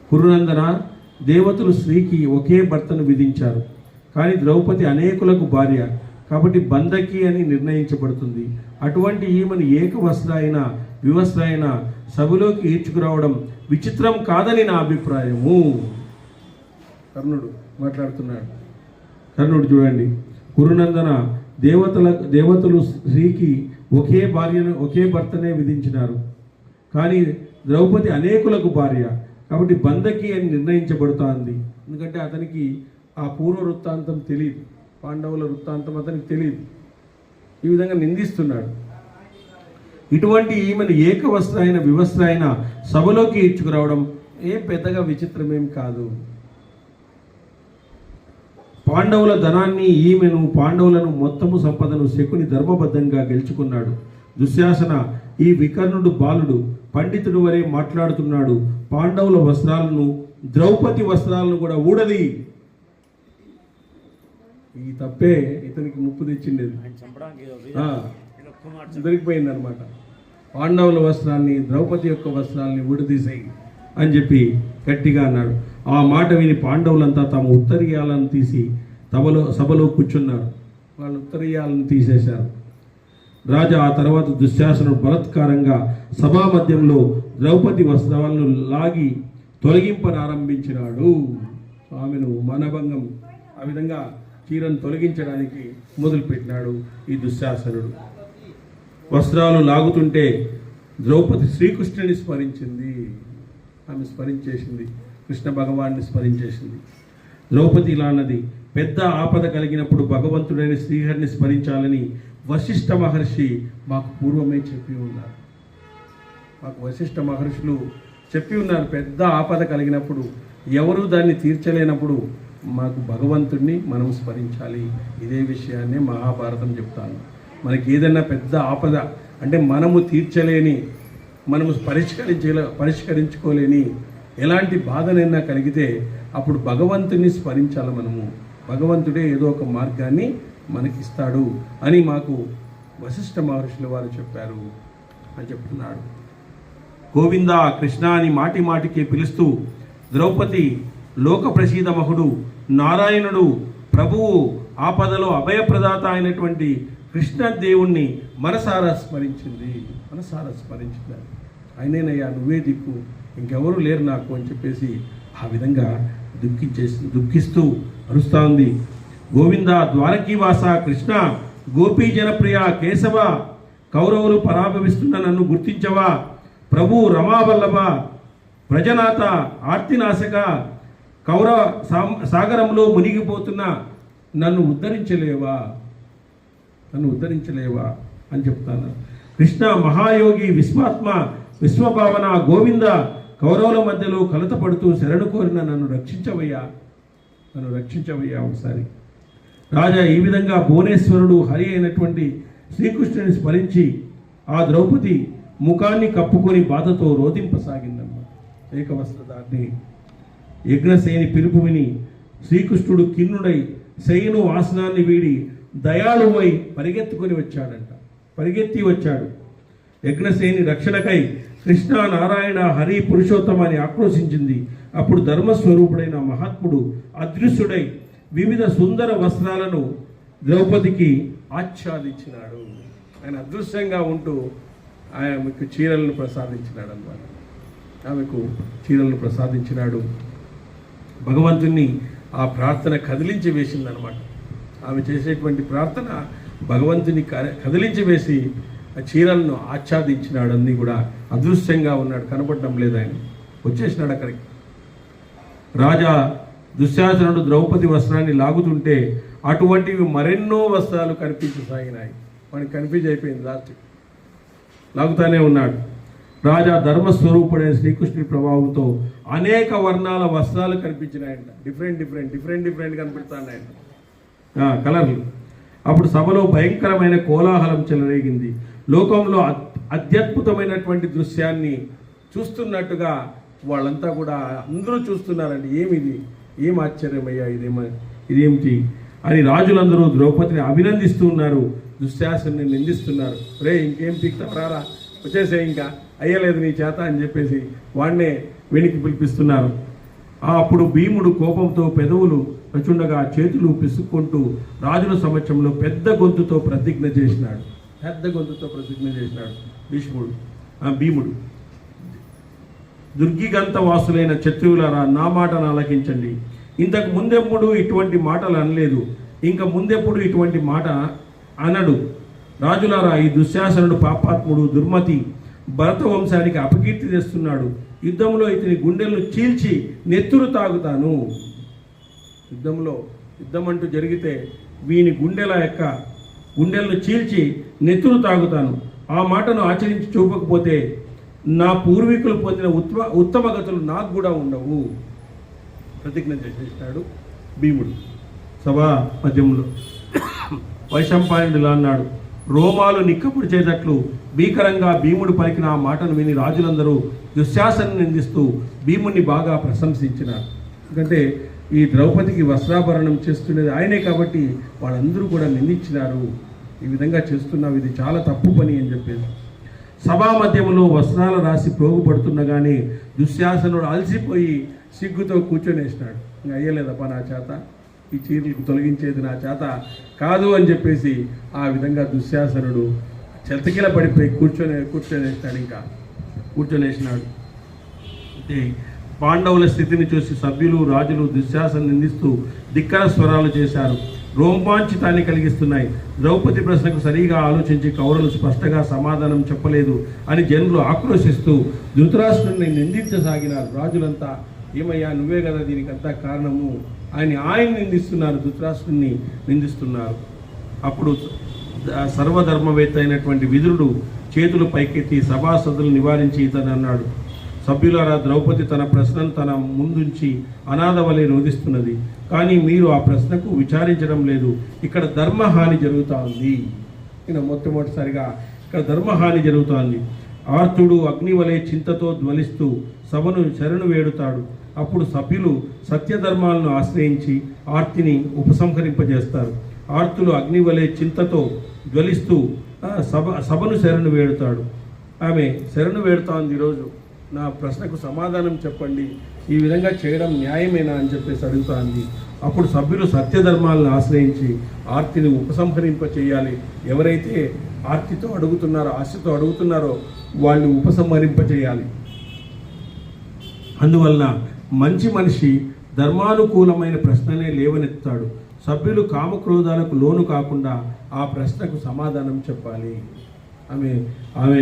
కురునందన, దేవతలు స్త్రీకి ఒకే భర్తను విధించారు, కానీ ద్రౌపది అనేకులకు భార్య కాబట్టి బంధకి అని నిర్ణయించబడుతుంది. అటువంటి ఈమెను ఏకవస్త్రాయన వివస్త్రాయన సభలోకి ఈడ్చుకురావడం విచిత్రం కాదని నా అభిప్రాయము. కర్ణుడు మాట్లాడుతున్నాడు. కర్ణుడు చూడండి, కురునందన, దేవతలు స్త్రీకి ఒకే భర్తనే విధించినారు, కానీ ద్రౌపది అనేకులకు భార్య కాబట్టి బంధకి అని నిర్ణయించబడుతోంది. ఎందుకంటే అతనికి ఆ పూర్వ వృత్తాంతం తెలియదు, పాండవుల వృత్తాంతం అతనికి తెలియదు. ఈ విధంగా నిందిస్తున్నాడు. ఇటువంటి ఈమెను ఏకవస్త్రాయన వివస్త్రాయన సభలోకి ఈడ్చుకురావడం ఏం పెద్దగా విచిత్రమేం కాదు. పాండవుల ధనాన్ని, ఈమెను, పాండవులను మొత్తము సంపదను శకుని ధర్మబద్ధంగా గెలుచుకున్నాడు. దుశ్శాసన, ఈ వికర్ణుడు బాలుడు పండితుడు వరే మాట్లాడుతున్నాడు. పాండవుల వస్త్రాలను, ద్రౌపది వస్త్రాలను కూడా ఊడది. ఈ తప్పే ఇతనికి ముప్పు తెచ్చిండేది, దొరికిపోయింది అనమాట. పాండవుల వస్త్రాన్ని, ద్రౌపది యొక్క వస్త్రాలని ఊడదీసేయి అని చెప్పి గట్టిగా అన్నాడు. ఆ మాట విని పాండవులంతా తమ ఉత్తరీయాలను తీసి సభలో కూర్చున్నారు. వాళ్ళు ఉత్తరీయాలను తీసేశారు. రాజా ఆ తర్వాత దుశ్శాసనుడు బలత్కారంగా సభా మధ్యంలో ద్రౌపది వస్త్రాలను లాగి తొలగింపనారంభించినాడు. ఆమెను మానభంగం, ఆ విధంగా చీరను తొలగించడానికి మొదలుపెట్టినాడు ఈ దుశ్శాసనుడు. వస్త్రాలు లాగుతుంటే ద్రౌపది శ్రీకృష్ణుని స్మరించింది. ఆమె స్మరించేసింది, కృష్ణ భగవాన్ని స్మరించేసింది. ద్రౌపది ఇలా అన్నది, పెద్ద ఆపద కలిగినప్పుడు భగవంతుడైన శ్రీహరిని స్మరించాలని వశిష్ఠ మహర్షి మాకు పూర్వమే చెప్పి ఉన్నారు. మాకు వశిష్ఠ మహర్షులు చెప్పి ఉన్నారు, పెద్ద ఆపద కలిగినప్పుడు, ఎవరు దాన్ని తీర్చలేనప్పుడు మాకు భగవంతుడిని మనం స్మరించాలి. ఇదే విషయాన్ని మహాభారతం చెప్తాను. మనకి ఏదైనా పెద్ద ఆపద అంటే మనము తీర్చలేని, మనము పరిష్కరించుకోలేని ఎలాంటి బాధనైనా కలిగితే అప్పుడు భగవంతుని స్మరించాలి. మనము భగవంతుడే ఏదో ఒక మార్గాన్ని మనకిస్తాడు అని మాకు వశిష్ఠ మహర్షుల వారు చెప్పారు అని చెప్తున్నాడు. గోవింద, కృష్ణ అని మాటి మాటికి పిలుస్తూ ద్రౌపది లోక ప్రసీద మహుడు నారాయణుడు ప్రభువు ఆపదలో అభయప్రదాత అయినటువంటి కృష్ణదేవుణ్ణి మనసారా స్మరించింది. ఆయనేనయ్యా, నువ్వే దిక్కు, ఇంకెవరూ లేరు నాకు అని చెప్పేసి ఆ విధంగా దుఃఖిస్తూ అరుస్తా ఉంది. గోవింద, ద్వారకీవాస, కృష్ణ, గోపీ జనప్రియ, కేశవ, కౌరవులు పరాభవిస్తున్న నన్ను గుర్తించవా? ప్రభు, రమావల్లభ, ప్రజనాథ, ఆర్తినాశక, కౌరవ సాగరంలో మునిగిపోతున్న నన్ను ఉద్ధరించలేవా అని చెప్తాను. కృష్ణ, మహాయోగి, విశ్వాత్మ, విశ్వభావన, గోవింద, కౌరవుల మధ్యలో కలత పడుతూ శరణు కోరిన నన్ను రక్షించవయ్యా ఒకసారి. రాజా ఈ విధంగా భువనేశ్వరుడు హరి అయినటువంటి శ్రీకృష్ణుని స్మరించి ఆ ద్రౌపది ముఖాన్ని కప్పుకొని బాధతో రోధింపసాగిందమ్మ. ఏకవస్త్రధారిణి యజ్ఞసేని పిలుపు విని శ్రీకృష్ణుడు ఖిన్నుడై శయను ఆసనాన్ని వీడి దయాళువై పరిగెత్తి వచ్చాడు. యజ్ఞసేని రక్షణకై కృష్ణ, నారాయణ, హరి, పురుషోత్తమాన్ని ఆక్రోశించింది. అప్పుడు ధర్మస్వరూపుడైన మహాత్ముడు అదృశ్యుడై వివిధ సుందర వస్త్రాలను ద్రౌపదికి ఆచ్ఛాదించినాడు. ఆయన అదృశ్యంగా ఉంటూ ఆమెకు చీరలను ప్రసాదించినాడు అన్నమాట. భగవంతుణ్ణి ఆ ప్రార్థన కదిలించి వేసిందనమాట. ఆమె చేసేటువంటి ప్రార్థన భగవంతుని కదిలించి వేసి ఆ చీరలను ఆచ్ఛాదించినాడు. అన్నీ కూడా అదృశ్యంగా ఉన్నాడు, కనపడడం లేదు. ఆయన వచ్చేసినాడు అక్కడికి. రాజా దుశ్శాసనుడు ద్రౌపది వస్త్రాన్ని లాగుతుంటే అటువంటివి మరెన్నో వస్త్రాలు కనిపించసాగినాయి. వాడికి కన్ఫ్యూజ్ అయిపోయింది. లాగుతానే ఉన్నాడు. రాజా ధర్మస్వరూపుడైన శ్రీకృష్ణుడి ప్రభావంతో అనేక వర్ణాల వస్త్రాలు కనిపించినాయంట. డిఫరెంట్ కనిపిస్తున్నాయంట, కలర్లు. అప్పుడు సభలో భయంకరమైన కోలాహలం చెలరేగింది. లోకంలో అత్యద్భుతమైనటువంటి దృశ్యాన్ని చూస్తున్నట్టుగా వాళ్ళంతా కూడా అందరూ చూస్తున్నారండి. ఏమిది, ఏం ఆశ్చర్యమయ్యా, ఇదేమిటి అని రాజులందరూ ద్రౌపదిని అభినందిస్తూ ఉన్నారు, దుశ్శాసన్ని నిందిస్తున్నారు. రే ఇంకేం పీక్తారా, వచ్చేసే, ఇంకా అయ్యలేదు నీ చేత అని చెప్పేసి వాడినే వెనక్కి పిలిపిస్తున్నారు. అప్పుడు భీముడు కోపంతో పెదవులు వచ్చుండగా చేతులు పిసుక్కుంటూ రాజుల సమక్షంలో పెద్ద గొంతుతో ప్రతిజ్ఞ చేసినాడు. భీముడు, దుర్గిగంత వాసులైన క్షత్రియులారా, నా మాటను ఆలకించండి. ఇంతకు ముందెప్పుడు ఇటువంటి మాటలు అనలేదు, ఇంకా ముందెప్పుడు ఇటువంటి మాట అనడు. రాజులారా, ఈ దుశ్శాసనుడు పాపాత్ముడు, దుర్మతి, భరత వంశానికి అపకీర్తి తెస్తున్నాడు. యుద్ధంలో ఇతని గుండెలను చీల్చి నెత్తురు తాగుతాను. యుద్ధం అంటూ జరిగితే వీని గుండెలను చీల్చి నెత్తురు తాగుతాను. ఆ మాటను ఆచరించి చూపకపోతే నా పూర్వీకులు పొందిన ఉత్తమ గతులు నాకు కూడా ఉండవు. ప్రతిజ్ఞ చేసేస్తాడు భీముడు. సభా మధ్యంలో వైశంపాయనుడు అన్నాడు, రోమాలు నిక్కపుడిచేటట్లు భీకరంగా భీముడు పలికిన ఆ మాటను విని రాజులందరూ దుశ్శాసనను నిందిస్తూ భీముడిని బాగా ప్రశంసించినారు. ఎందుకంటే ఈ ద్రౌపదికి వస్త్రాభరణం చేస్తున్నది ఆయనే కాబట్టి వాళ్ళందరూ కూడా నిందించినారు. ఈ విధంగా చేస్తున్నావు, ఇది చాలా తప్పు పని అని చెప్పేసి. సభా మధ్యంలో వస్త్రాల రాసి ప్రోగుపడుతుండగానే దుశ్శాసనుడు అలసిపోయి సిగ్గుతో కూర్చొనేసినాడు. ఇంకా అయ్యలేదప్ప నా చేత, ఈ చీరలకు తొలగించేది నా చేత కాదు అని చెప్పేసి ఆ విధంగా దుశ్శాసనుడు చెతకిల పడిపోయి కూర్చొనేసినాడు. అంటే పాండవుల స్థితిని చూసి సభ్యులు, రాజులు దుశ్శాసన నిందిస్తూ ధిక్కర స్వరాలు చేశారు. రోమాంచితాన్ని కలిగిస్తున్నాయి. ద్రౌపది ప్రశ్నకు సరిగా ఆలోచించి కౌరవులు స్పష్టంగా సమాధానం చెప్పలేదు అని జనులు ఆక్రోశిస్తూ ధృతరాష్ట్రుని నిందించసాగినారు. రాజులంతా, ఏమయ్యా నువ్వే కదా దీనికంతా కారణము అని ఆయన నిందిస్తున్నారు, ధృతరాష్ట్రుని నిందిస్తున్నారు. అప్పుడు సర్వధర్మవేత్త అయినటువంటి విదురుడు చేతులు పైకెత్తి సభాసదులు నివారించి ఇతను అన్నాడు, సభ్యులారా, ద్రౌపది తన ప్రశ్నను తన ముందుంచి అనాథ వలె రోధిస్తున్నది. కానీ మీరు ఆ ప్రశ్నకు విచారించడం లేదు. ఇక్కడ ధర్మహాని జరుగుతూ ఉంది. మొట్టమొదటిసారిగా ఇక్కడ ధర్మహాని జరుగుతోంది. ఆర్తుడు అగ్ని వలె చింతతో జ్వలిస్తూ సభను శరణు వేడుతాడు. అప్పుడు సభ్యులు సత్యధర్మాలను ఆశ్రయించి ఆర్తిని ఉపసంహరింపజేస్తారు. ఆర్తులు అగ్ని వలె చింతతో జ్వలిస్తూ సభను శరణు వేడుతాడు. ఆమె శరణు వేడుతోంది, ఈరోజు నా ప్రశ్నకు సమాధానం చెప్పండి, ఈ విధంగా చేయడం న్యాయమేనా అని చెప్పేసి అడుగుతోంది. అప్పుడు సభ్యులు సత్యధర్మాలను ఆశ్రయించి ఆర్తిని ఉపసంహరింప చేయాలి. ఎవరైతే ఆర్తితో అడుగుతున్నారో, ఆశతో అడుగుతున్నారో వాళ్ళు ఉపసంహరింప చేయాలి. అందువలన మంచి మనిషి ధర్మానుకూలమైన ప్రశ్ననే లేవనెత్తాడు. సభ్యులు కామక్రోధాలకు లోను కాకుండా ఆ ప్రశ్నకు సమాధానం చెప్పాలి. ఆమె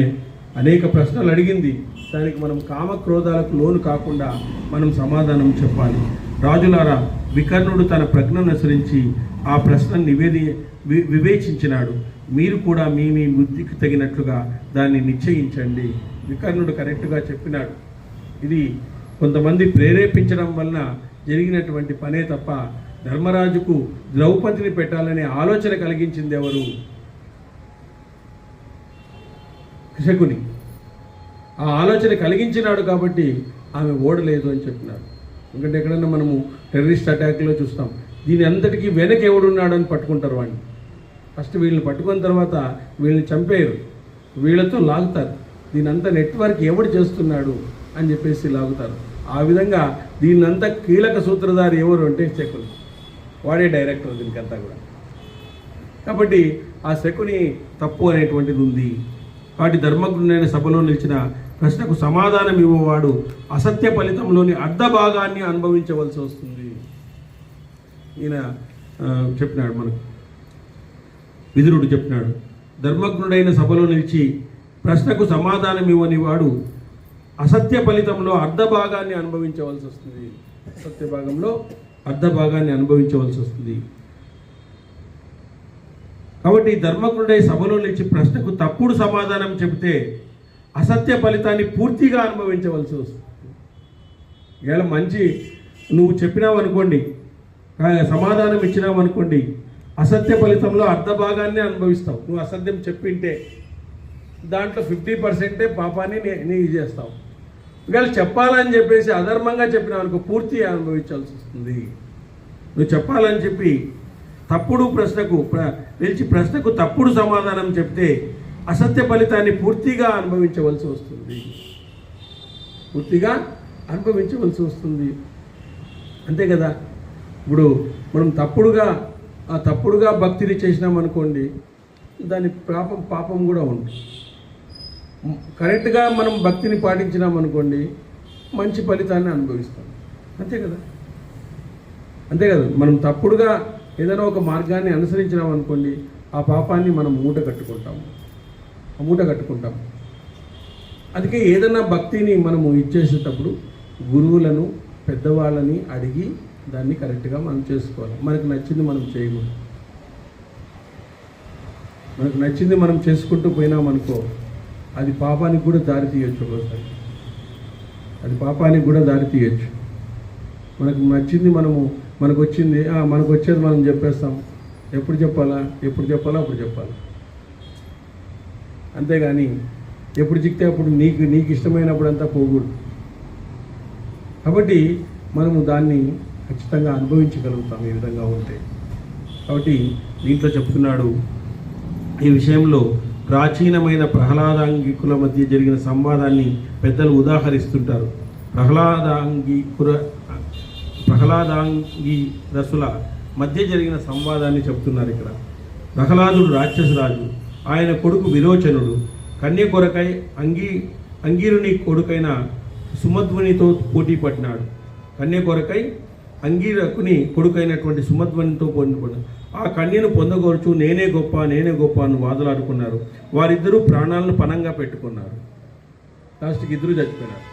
అనేక ప్రశ్నలు అడిగింది, దానికి మనం కామక్రోధాలకు లోను కాకుండా మనం సమాధానం చెప్పాలి. రాజులారా, వికర్ణుడు తన ప్రజ్ఞను అనుసరించి ఆ ప్రశ్నను వివేచించినాడు. మీరు కూడా మీ బుద్ధికి తగినట్లుగా దాన్ని నిశ్చయించండి. వికర్ణుడు కరెక్ట్గా చెప్పినాడు. ఇది కొంతమంది ప్రేరేపించడం వలన జరిగినటువంటి పనే తప్ప ధర్మరాజుకు ద్రౌపదిని పెట్టాలనే ఆలోచన కలిగించింది ఎవరు? శకుని. ఆ ఆలోచన కలిగించినాడు కాబట్టి ఆమె ఓడలేదు అని చెప్పినాడు. ఎందుకంటే ఎక్కడన్నా మనము టెర్రరిస్ట్ అటాక్లో చూస్తాం, దీని అంతటికీ వెనక ఎవడున్నాడు అని పట్టుకుంటారు వాడిని. ఫస్ట్ వీళ్ళని పట్టుకున్న తర్వాత వీళ్ళని చంపేయరు, వీళ్ళతో లాగుతారు. దీనంతా నెట్వర్క్ ఎవడు చేస్తున్నాడు అని చెప్పేసి లాగుతారు. ఆ విధంగా దీన్నంతా కీలక సూత్రధారి ఎవరు అంటే శకుని. వాడే డైరెక్టర్ దీనికంతా కూడా. కాబట్టి ఆ శకుని తప్పు అనేటువంటిది ఉంది. వాటి ధర్మజ్ఞుడైన సభలో నిలిచిన ప్రశ్నకు సమాధానం ఇవ్వవాడు అసత్య ఫలితంలోని అర్ధ భాగాన్ని అనుభవించవలసి వస్తుంది. ఈయన చెప్పినాడు, మనకు విదురుడు చెప్పినాడు, ధర్మజ్ఞుడైన సభలో నిలిచి ప్రశ్నకు సమాధానం ఇవ్వని వాడు అసత్య ఫలితంలో అర్ధ భాగాన్ని అనుభవించవలసి వస్తుంది. సత్య భాగంలో అర్ధ భాగాన్ని అనుభవించవలసి వస్తుంది. కాబట్టి ధర్మజ్ఞుడై సభలో నిలిచి ప్రశ్నకు తప్పుడు సమాధానం చెబితే అసత్య ఫలితాన్ని పూర్తిగా అనుభవించవలసి వస్తుంది. ఇలా మంచి నువ్వు చెప్పినావు అనుకోండి, సమాధానం ఇచ్చినావు అనుకోండి, అసత్య ఫలితంలో అర్ధ భాగాన్ని అనుభవిస్తావు. నువ్వు అసత్యం చెప్పింటే దాంట్లో 50% పాపాన్ని నీ చేస్తావు. వీళ్ళు చెప్పాలని చెప్పేసి అధర్మంగా చెప్పినావు అనుకో, పూర్తి అనుభవించాల్సి వస్తుంది. నువ్వు చెప్పాలని చెప్పి తప్పుడు ప్రశ్నకు తప్పుడు సమాధానం చెప్తే అసత్య ఫలితాన్ని పూర్తిగా అనుభవించవలసి వస్తుంది. అంతే కదా. ఇప్పుడు మనం తప్పుడుగా భక్తిని చేసినామనుకోండి, దాని పాపం కూడా ఉంటుంది. కరెక్ట్గా మనం భక్తిని పాటించినామనుకోండి, మంచి ఫలితాన్ని అనుభవిస్తాం. అంతే కదా. మనం తప్పుడుగా ఏదైనా ఒక మార్గాన్ని అనుసరించినామనుకోండి, ఆ పాపాన్ని మనం మూట కట్టుకుంటాం. అందుకే ఏదైనా భక్తిని మనము ఇచ్చేసేటప్పుడు గురువులను, పెద్దవాళ్ళని అడిగి దాన్ని కరెక్ట్గా మనం చేసుకోవాలి. మనకు నచ్చింది మనం చేయకూడదు. మనకు నచ్చింది మనం చేసుకుంటూ పోయినామనుకో, అది పాపానికి కూడా దారి తీయచ్చు. ఒకసారి అది పాపానికి కూడా దారి తీయచ్చు. మనకు నచ్చింది మనకు వచ్చేది మనం చెప్పేస్తాం. ఎప్పుడు చెప్పాలో అప్పుడు చెప్పాలి. అంతేగాని ఎప్పుడు చిక్తే అప్పుడు నీకు ఇష్టమైనప్పుడు అంతా పోకూడదు. కాబట్టి మనము దాన్ని ఖచ్చితంగా అనుభవించగలుగుతాం ఈ విధంగా ఉంటే. కాబట్టి దీంట్లో చెప్తున్నాడు, ఈ విషయంలో ప్రాచీనమైన ప్రహ్లాదాంగికుల మధ్య జరిగిన సంవాదాన్ని పెద్దలు ఉదాహరిస్తుంటారు. ప్రహ్లాదాంగి రసుల మధ్య జరిగిన సంవాదాన్ని చెప్తున్నారు ఇక్కడ. ప్రహ్లాదుడు రాక్షసరాజు, ఆయన కొడుకు విరోచనుడు కన్య కొరకై అంగీరుని కొడుకైన సుమధ్వనితో పోటీ పడినాడు. కన్య కొరకై అంగీరకుని కొడుకైనటువంటి సుమధ్వనితో పోటీ. ఆ కన్యను పొందగోర్చు నేనే గొప్ప అని వాదులాడుకున్నారు. వారిద్దరూ ప్రాణాలను పణంగా పెట్టుకున్నారు. లాస్ట్కి ఇద్దరు చచ్చిపోయినారు.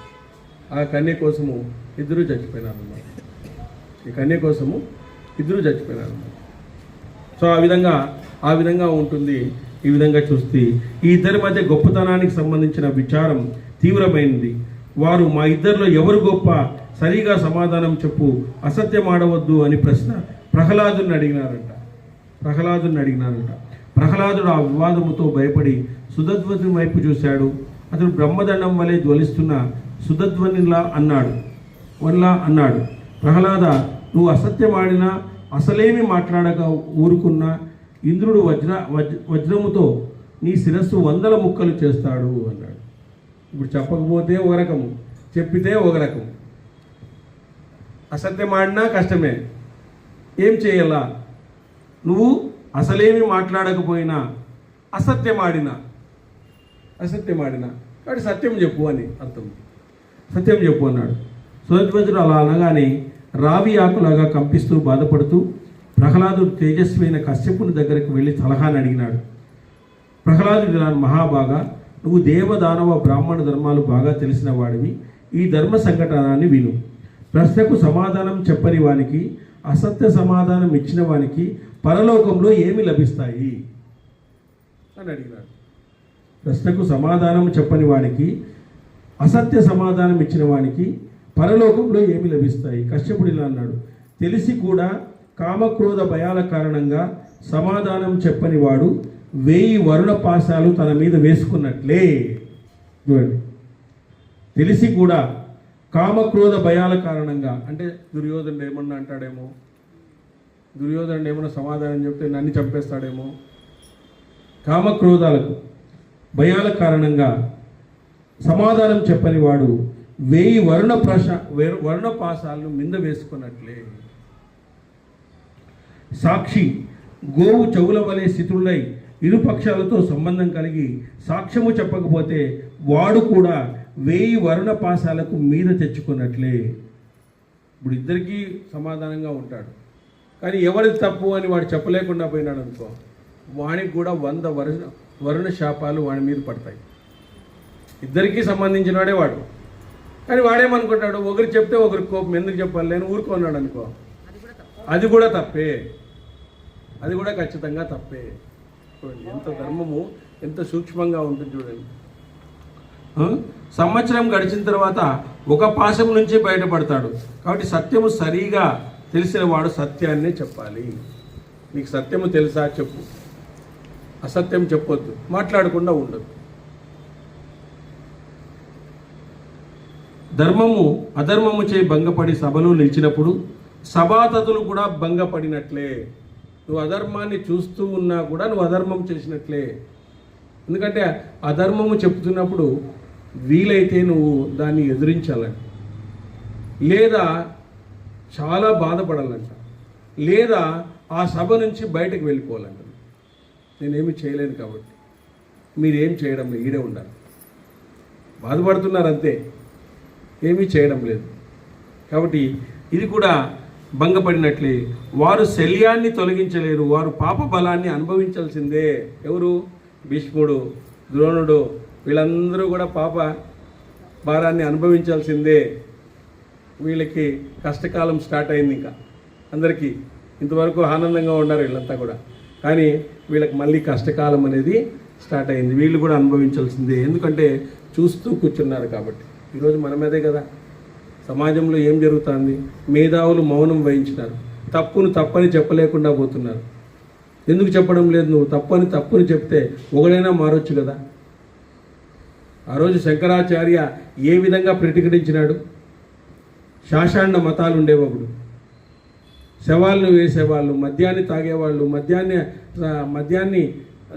ఆ కన్య కోసము ఇద్దరు చచ్చిపోయినారు అన్నమాట. ఈ కన్య కోసము ఇద్దరు చచ్చిపోయినారు అన్నమాట. సో ఆ విధంగా ఉంటుంది. ఈ విధంగా చూస్తే ఈ ఇద్దరి మధ్య గొప్పతనానికి సంబంధించిన విచారం తీవ్రమైనది. వారు మా ఇద్దరిలో ఎవరు గొప్ప, సరిగా సమాధానం చెప్పు, అసత్యం ఆడవద్దు అని ప్రహ్లాదుని అడిగినారంట. ప్రహ్లాదుడు ఆ వివాదముతో భయపడి సుధధ్వని వైపు చూశాడు. అతడు బ్రహ్మదండం వలె జ్వలిస్తున్న సుధధ్వనిలా అన్నాడు, ప్రహ్లాద, నువ్వు అసత్యమాడినా అసలేమి మాట్లాడక ఊరుకున్నా ఇంద్రుడు వజ్రముతో నీ శిరస్సు 100 ముక్కలు చేస్తాడు అన్నాడు. ఇప్పుడు చెప్పకపోతే ఒక రకము, చెప్పితే ఒక రకం. అసత్యమాడినా కష్టమే. ఏం చేయాలా? నువ్వు అసలేమి మాట్లాడకపోయినా అసత్యమాడినా కాబట్టి సత్యం చెప్పు అని అర్థం. సత్యం చెప్పు అన్నాడు. సుధధ్వజుడు అలా అనగానే రావి ఆకులాగా కంపిస్తూ బాధపడుతూ ప్రహ్లాదుడు తేజస్వైన కశ్యపుని దగ్గరికి వెళ్ళి సలహాని అడిగినాడు. ప్రహ్లాదుడు మహాబాగా, నువ్వు దేవదానవ బ్రాహ్మణ ధర్మాలు బాగా తెలిసిన వాడివి. ఈ ధర్మ సంఘటనాన్ని విను. ప్రశ్నకు సమాధానం చెప్పని వానికి, అసత్య సమాధానం ఇచ్చిన వానికి పరలోకంలో ఏమి లభిస్తాయి అని అడిగినాడు. ప్రశ్నకు సమాధానం చెప్పని వానికి, అసత్య సమాధానం ఇచ్చిన వానికి పరలోకంలో ఏమి లభిస్తాయి? కశ్యపుడు ఇలా అన్నాడు, తెలిసి కూడా కామక్రోధ భయాల కారణంగా సమాధానం చెప్పని వాడు 1000 వరుణ పాశాలు తన మీద వేసుకున్నట్లే. చూడండి, తెలిసి కూడా కామక్రోధ భయాల కారణంగా అంటే దుర్యోధనుడు ఏమన్నా అంటాడేమో, దుర్యోధనుడు ఏమన్నా సమాధానం చెప్తే నన్ను చంపేస్తాడేమో. కామక్రోధాలకు భయాల కారణంగా సమాధానం చెప్పని వాడు 1000 వరుణ పాశాలను మింద వేసుకున్నట్లే. సాక్షి గోవు చెవుల వలె స్థితులై ఇరుపక్షాలతో సంబంధం కలిగి సాక్ష్యము చెప్పకపోతే వాడు కూడా 1000 వరుణ పాశాలకు మీద తెచ్చుకున్నట్లే. ఇప్పుడు ఇద్దరికీ సమాధానంగా ఉంటాడు, కానీ ఎవరిది తప్పు అని వాడు చెప్పలేకుండా పోయినాడు అనుకో, వానికి కూడా 100 వరుణ శాపాలు వాడి మీద పడతాయి. ఇద్దరికీ సంబంధించిన వాడే వాడు, కానీ వాడేమనుకుంటాడు, ఒకరు చెప్తే ఒకరికి కోపం, ఎందుకు చెప్పాలి నేను ఊరుకున్నాడు అనుకో, అది కూడా తప్పే, అది కూడా ఖచ్చితంగా తప్పే. చూడండి ఎంత ధర్మము ఎంత సూక్ష్మంగా ఉంటుంది చూడండి. సంవత్సరం గడిచిన తర్వాత ఒక పాశం నుంచి బయటపడతాడు. కాబట్టి సత్యము సరిగా తెలిసిన వాడు సత్యాన్నే చెప్పాలి. నీకు సత్యము తెలుసా చెప్పు, అసత్యం చెప్పొద్దు, మాట్లాడకుండా ఉండదు. ధర్మము అధర్మము చే భంగపడి సభలో నిలిచినప్పుడు సభాతతులు కూడా భంగపడినట్లే. నువ్వు అధర్మాన్ని చూస్తూ ఉన్నా కూడా నువ్వు అధర్మం చేసినట్లే. ఎందుకంటే అధర్మము చెప్తున్నప్పుడు వీలైతే నువ్వు దాన్ని ఎదిరించాలంట, లేదా చాలా బాధపడాలంట, లేదా ఆ సభ నుంచి బయటకు వెళ్ళిపోవాలంట. నేనేమి చేయలేను కాబట్టి మీరేం చేయడం లేదు, ఈడే ఉండాలి. బాధపడుతున్నారు అంతే, ఏమీ చేయడం లేదు. కాబట్టి ఇది కూడా భంగపడినట్లే. వారు శల్యాన్ని తొలగించలేరు, వారు పాప బలాన్ని అనుభవించాల్సిందే. ఎవరు? భీష్ముడు, ద్రోణుడు, వీళ్ళందరూ కూడా పాప భారాన్ని అనుభవించాల్సిందే. వీళ్ళకి కష్టకాలం స్టార్ట్ అయింది. ఇంకా అందరికీ ఇంతవరకు ఆనందంగా ఉన్నారు వీళ్ళంతా కూడా, కానీ వీళ్ళకి మళ్ళీ కష్టకాలం అనేది స్టార్ట్ అయింది. వీళ్ళు కూడా అనుభవించాల్సిందే, ఎందుకంటే చూస్తూ కూర్చున్నారు కాబట్టి. ఈరోజు మన మీదే కదా సమాజంలో ఏం జరుగుతుంది. మేధావులు మౌనం వహించినారు, తప్పును తప్పని చెప్పలేకుండా పోతున్నారు. ఎందుకు చెప్పడం లేదు? నువ్వు తప్పుని చెప్తే ఒకడైనా మారొచ్చు కదా. ఆ రోజు శంకరాచార్య ఏ విధంగా ప్రతిఘటించినాడు? శాషాండ మతాలు ఉండేవాడు, శవాలను వేసేవాళ్ళు, మద్యాన్ని తాగేవాళ్ళు, మద్యాన్ని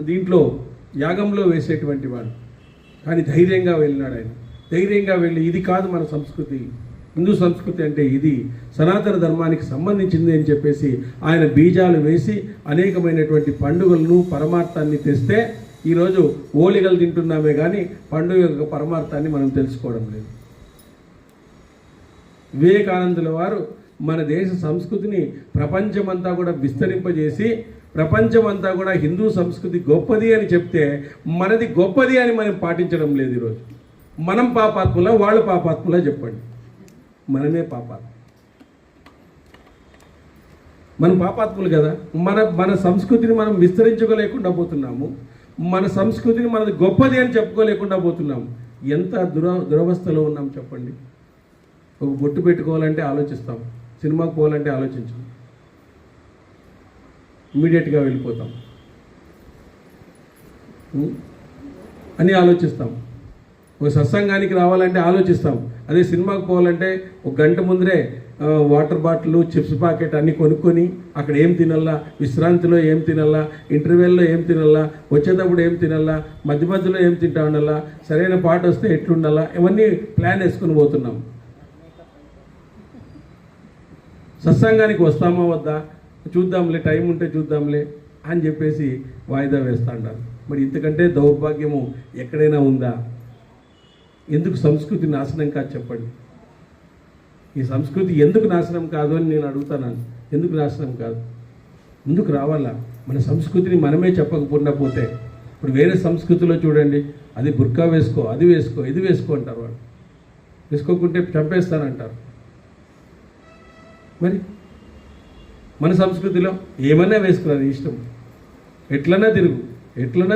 దీంట్లో యాగంలో వేసేటువంటి వాడు. కానీ ధైర్యంగా వెళ్ళినాడు ఆయన. ధైర్యంగా వెళ్ళి ఇది కాదు మన సంస్కృతి, హిందూ సంస్కృతి అంటే ఇది, సనాతన ధర్మానికి సంబంధించింది అని చెప్పేసి ఆయన బీజాలు వేసి అనేకమైనటువంటి పండుగలను పరమార్థాన్ని తెస్తే ఈరోజు ఓలిగలు తింటున్నామే కానీ పండుగ యొక్క పరమార్థాన్ని మనం తెలుసుకోవడం లేదు. వివేకానందుల వారు మన దేశ సంస్కృతిని ప్రపంచమంతా కూడా విస్తరింపజేసి ప్రపంచమంతా కూడా హిందూ సంస్కృతి గొప్పది అని చెప్తే మనది గొప్పది అని మనం పాటించడం లేదు. ఈరోజు మనం పాపాత్ములా వాళ్ళు పాపాత్ములా చెప్పండి? మనమే పాపాత్ములు, మనం పాపాత్ములు కదా. మన సంస్కృతిని మనం విస్తరించుకోలేకుండా పోతున్నాము, మన సంస్కృతిని మనది గొప్పది అని చెప్పుకోలేకుండా పోతున్నాము. ఎంత దురవస్థలో ఉన్నాం చెప్పండి. ఒక బొట్టు పెట్టుకోవాలంటే ఆలోచిస్తాం, సినిమాకి పోవాలంటే ఆలోచించాం, ఇమ్మీడియట్గా వెళ్ళిపోతాం అని ఆలోచిస్తాం. ఒక సత్సంగానికి రావాలంటే ఆలోచిస్తాం, అదే సినిమాకి పోవాలంటే ఒక గంట ముందరే వాటర్ బాటిల్, చిప్స్ ప్యాకెట్ అన్నీ కొనుక్కొని అక్కడ ఏం తినాలా, విశ్రాంతిలో ఏం తినాలా, ఇంటర్వెల్లో ఏం తినాలా, వచ్చేటప్పుడు ఏం తినాలా, మధ్యలో ఏం తింటా ఉండాలా, సరైన పాట వస్తే ఎట్లుండాలా, ఇవన్నీ ప్లాన్ వేసుకొని పోతున్నాం. సత్సంగానికి వస్తామా వద్దా, చూద్దాంలే, టైం ఉంటే చూద్దాంలే అని చెప్పేసి వాయిదా వేస్తూ ఉంటారు. మరి ఇంతకంటే దౌర్భాగ్యము ఎక్కడైనా ఉందా? ఎందుకు సంస్కృతి నాశనం కాదు చెప్పండి? ఈ సంస్కృతి ఎందుకు నాశనం కాదు అని నేను అడుగుతున్నాను. ఎందుకు నాశనం కాదు? ముందుకు రావాలా? మన సంస్కృతిని మనమే చెప్పకుండా పోతే, ఇప్పుడు వేరే సంస్కృతిలో చూడండి, అది బుర్కా వేసుకో, అది వేసుకో, ఇది వేసుకో అంటారు. వాళ్ళు వేసుకోకుంటే చంపేస్తానంటారు. మరి మన సంస్కృతిలో ఏమన్నా వేసుకున్నారు, ఇష్టం, ఎట్లన్నా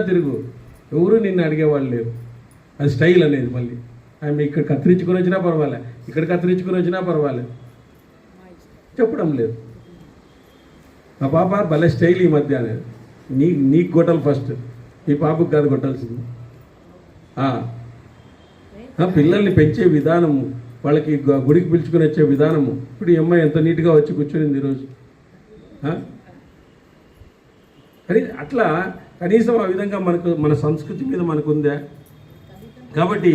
తిరుగు, ఎవరు నిన్ను అడిగేవాళ్ళు లేరు. అది స్టైల్ అనేది. మళ్ళీ ఆమె ఇక్కడ కత్తిరించుకొని వచ్చినా పర్వాలే, ఇక్కడ కత్తిరించుకొని వచ్చినా పర్వాలేదు, చెప్పడం లేదు. మా పాప భలే స్టైల్ ఈ మధ్య అనేది. నీకు కొట్టాలి ఫస్ట్, ఈ పాపకు కాదు కొట్టాల్సింది. పిల్లల్ని పెంచే విధానము, వాళ్ళకి గుడికి పిలుచుకొని వచ్చే విధానము. ఇప్పుడు ఈ అమ్మాయి ఎంత నీట్గా వచ్చి కూర్చొనింది ఈరోజు. కానీ అట్లా కనీసం ఆ విధంగా మన సంస్కృతి మీద మనకుందా? కాబట్టి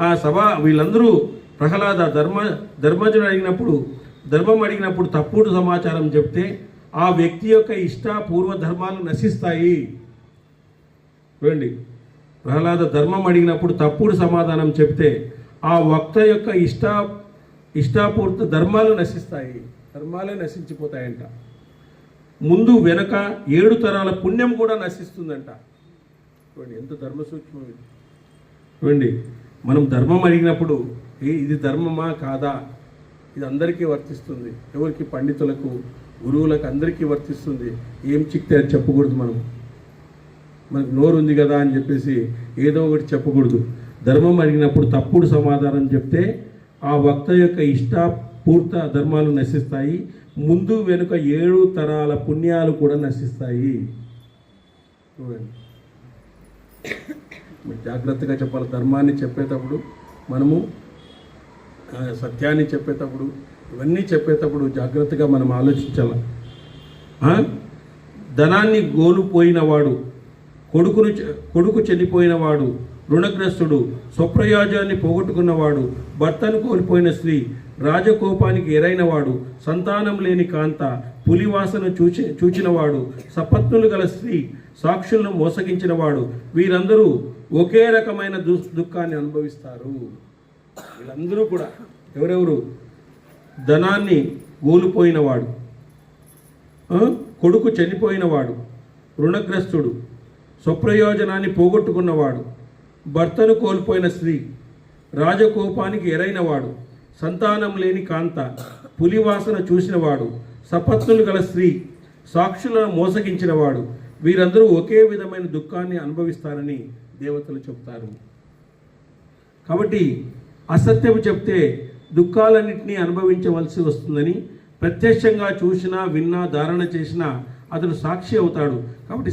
ఆ సభ వీళ్ళందరూ ప్రహ్లాద ధర్మజుడు ధర్మం అడిగినప్పుడు తప్పుడు సమాచారం చెప్తే ఆ వ్యక్తి యొక్క పూర్వ ధర్మాలు నశిస్తాయి. చూడండి, ప్రహ్లాద ధర్మం అడిగినప్పుడు తప్పుడు సమాధానం చెప్తే ఆ వక్త యొక్క ఇష్టాపూర్త ధర్మాలు నశిస్తాయి, ధర్మాలే నశించిపోతాయంట. ముందు వెనక 7 తరాల పుణ్యం కూడా నశిస్తుందంట. చూడండి ఎంత ధర్మ సూక్ష్మం ఇది. చూడండి, మనం ధర్మం అడిగినప్పుడు ఇది ధర్మమా కాదా, ఇది అందరికీ వర్తిస్తుంది. ఎవరికి? పండితులకు, గురువులకు, అందరికీ వర్తిస్తుంది. ఏం చిక్తే అది చెప్పకూడదు. మనకు నోరు ఉంది కదా అని చెప్పేసి ఏదో ఒకటి చెప్పకూడదు. ధర్మం అడిగినప్పుడు తప్పుడు సమాధానం చెప్తే ఆ వక్త యొక్క ఇష్టాపూర్త ధర్మాలు నశిస్తాయి. ముందు వెనుక 7 తరాల పుణ్యాలు కూడా నశిస్తాయి. చూడండి, జాగ్రత్తగా చెప్పాలి. ధర్మాన్ని చెప్పేటప్పుడు మనము సత్యాన్ని చెప్పేటప్పుడు ఇవన్నీ చెప్పేటప్పుడు జాగ్రత్తగా మనం ఆలోచించాలి. ధనాన్ని గోలుపోయినవాడు, కొడుకు చనిపోయినవాడు, రుణగ్రస్తుడు, స్వప్రయోజనాన్ని పోగొట్టుకున్నవాడు, భర్తను కోల్పోయిన స్త్రీ, రాజకోపానికి ఎరైనవాడు, సంతానం లేని కాంత, పులివాసను చూచినవాడు, సపత్నులు గల స్త్రీ, సాక్షులను మోసగించినవాడు, వీరందరూ ఒకే రకమైన దుఃఖాన్ని అనుభవిస్తారు. వీళ్ళందరూ కూడా ఎవరెవరు? ధనాన్ని కోల్పోయినవాడు, కొడుకు చనిపోయినవాడు, రుణగ్రస్తుడు, స్వప్రయోజనాన్ని పోగొట్టుకున్నవాడు, భర్తను కోల్పోయిన స్త్రీ, రాజకోపానికి ఎరైనవాడు, సంతానం లేని కాంత, పులివాసన చూసినవాడు, సపత్నులు గల స్త్రీ, సాక్షులను మోసగించినవాడు, వీరందరూ ఒకే విధమైన దుఃఖాన్ని అనుభవిస్తారని దేవతలు చెప్తారు. కాబట్టి అసత్యము చెప్తే దుఃఖాలన్నింటినీ అనుభవించవలసి వస్తుందని ప్రత్యక్షంగా చూసినా విన్నా ధారణ చేసినా అతడు సాక్షి అవుతాడు. కాబట్టి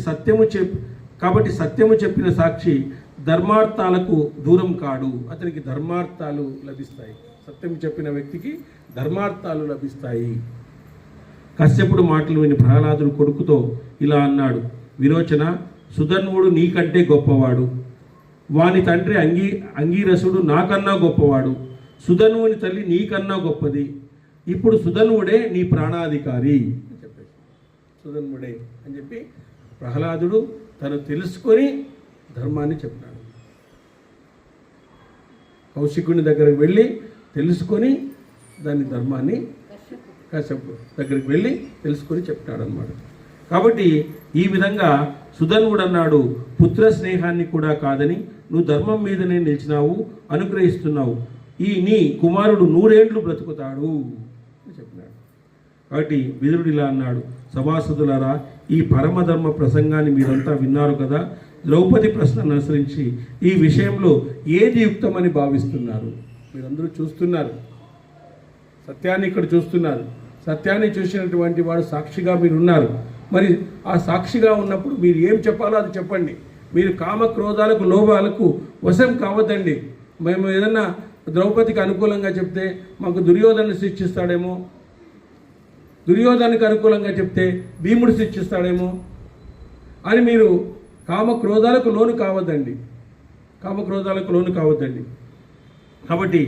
సత్యము చెప్పిన సాక్షి ధర్మార్థాలకు దూరం కాడు. అతనికి ధర్మార్థాలు లభిస్తాయి. సత్యం చెప్పిన వ్యక్తికి ధర్మార్థాలు లభిస్తాయి. కశ్యపుడు మాటలు విని ప్రహ్లాదుడు కొడుకుతో ఇలా అన్నాడు: విరోచన, సుధన్వుడు నీకంటే గొప్పవాడు, వాని తండ్రి అంగీరసుడు నాకన్నా గొప్పవాడు, సుధన్వుని తల్లి నీకన్నా గొప్పది. ఇప్పుడు సుధన్వుడే నీ ప్రాణాధికారి అని చెప్పేసి, సుధన్వుడే అని చెప్పి ప్రహ్లాదుడు తను తెలుసుకొని ధర్మాన్ని చెప్పినాడు. కౌశికుని దగ్గరికి వెళ్ళి తెలుసుకొని దాని ధర్మాన్ని కశ్యపుడు దగ్గరికి వెళ్ళి తెలుసుకొని చెప్తాడు అన్నమాట. కాబట్టి ఈ విధంగా సుధన్వుడు అన్నాడు, పుత్ర స్నేహాన్ని కూడా కాదని నువ్వు ధర్మం మీదనే నిలిచినావు, అనుగ్రహిస్తున్నావు. నీ కుమారుడు 100 ఏళ్ళు బ్రతుకుతాడు అని చెప్పినాడు. కాబట్టి విదురుడు ఇలా అన్నాడు: సభాసదులారా, ఈ పరమధర్మ ప్రసంగాన్ని మీరంతా విన్నారు కదా. ద్రౌపది ప్రశ్నను అనుసరించి ఈ విషయంలో ఏది యుక్తమని భావిస్తున్నారు? మీరందరూ చూస్తున్నారు, సత్యాన్ని ఇక్కడ చూస్తున్నారు. సత్యాన్ని చూసినటువంటి వాడు సాక్షిగా మీరు ఉన్నారు. మరి ఆ సాక్షిగా ఉన్నప్పుడు మీరు ఏం చెప్పాలో అది చెప్పండి. మీరు కామ క్రోధాలకు లోభాలకు వశం కావద్దండి. మేము ఏదన్నా ద్రౌపదికి అనుకూలంగా చెప్తే మాకు దుర్యోధను శిక్షిస్తాడేమో, దుర్యోధనకు అనుకూలంగా చెప్తే భీముడు శిక్షిస్తాడేమో అని మీరు కామక్రోధాలకు లోను కావద్దండి. కామక్రోధాలకు లోను కావద్దండి. కాబట్టి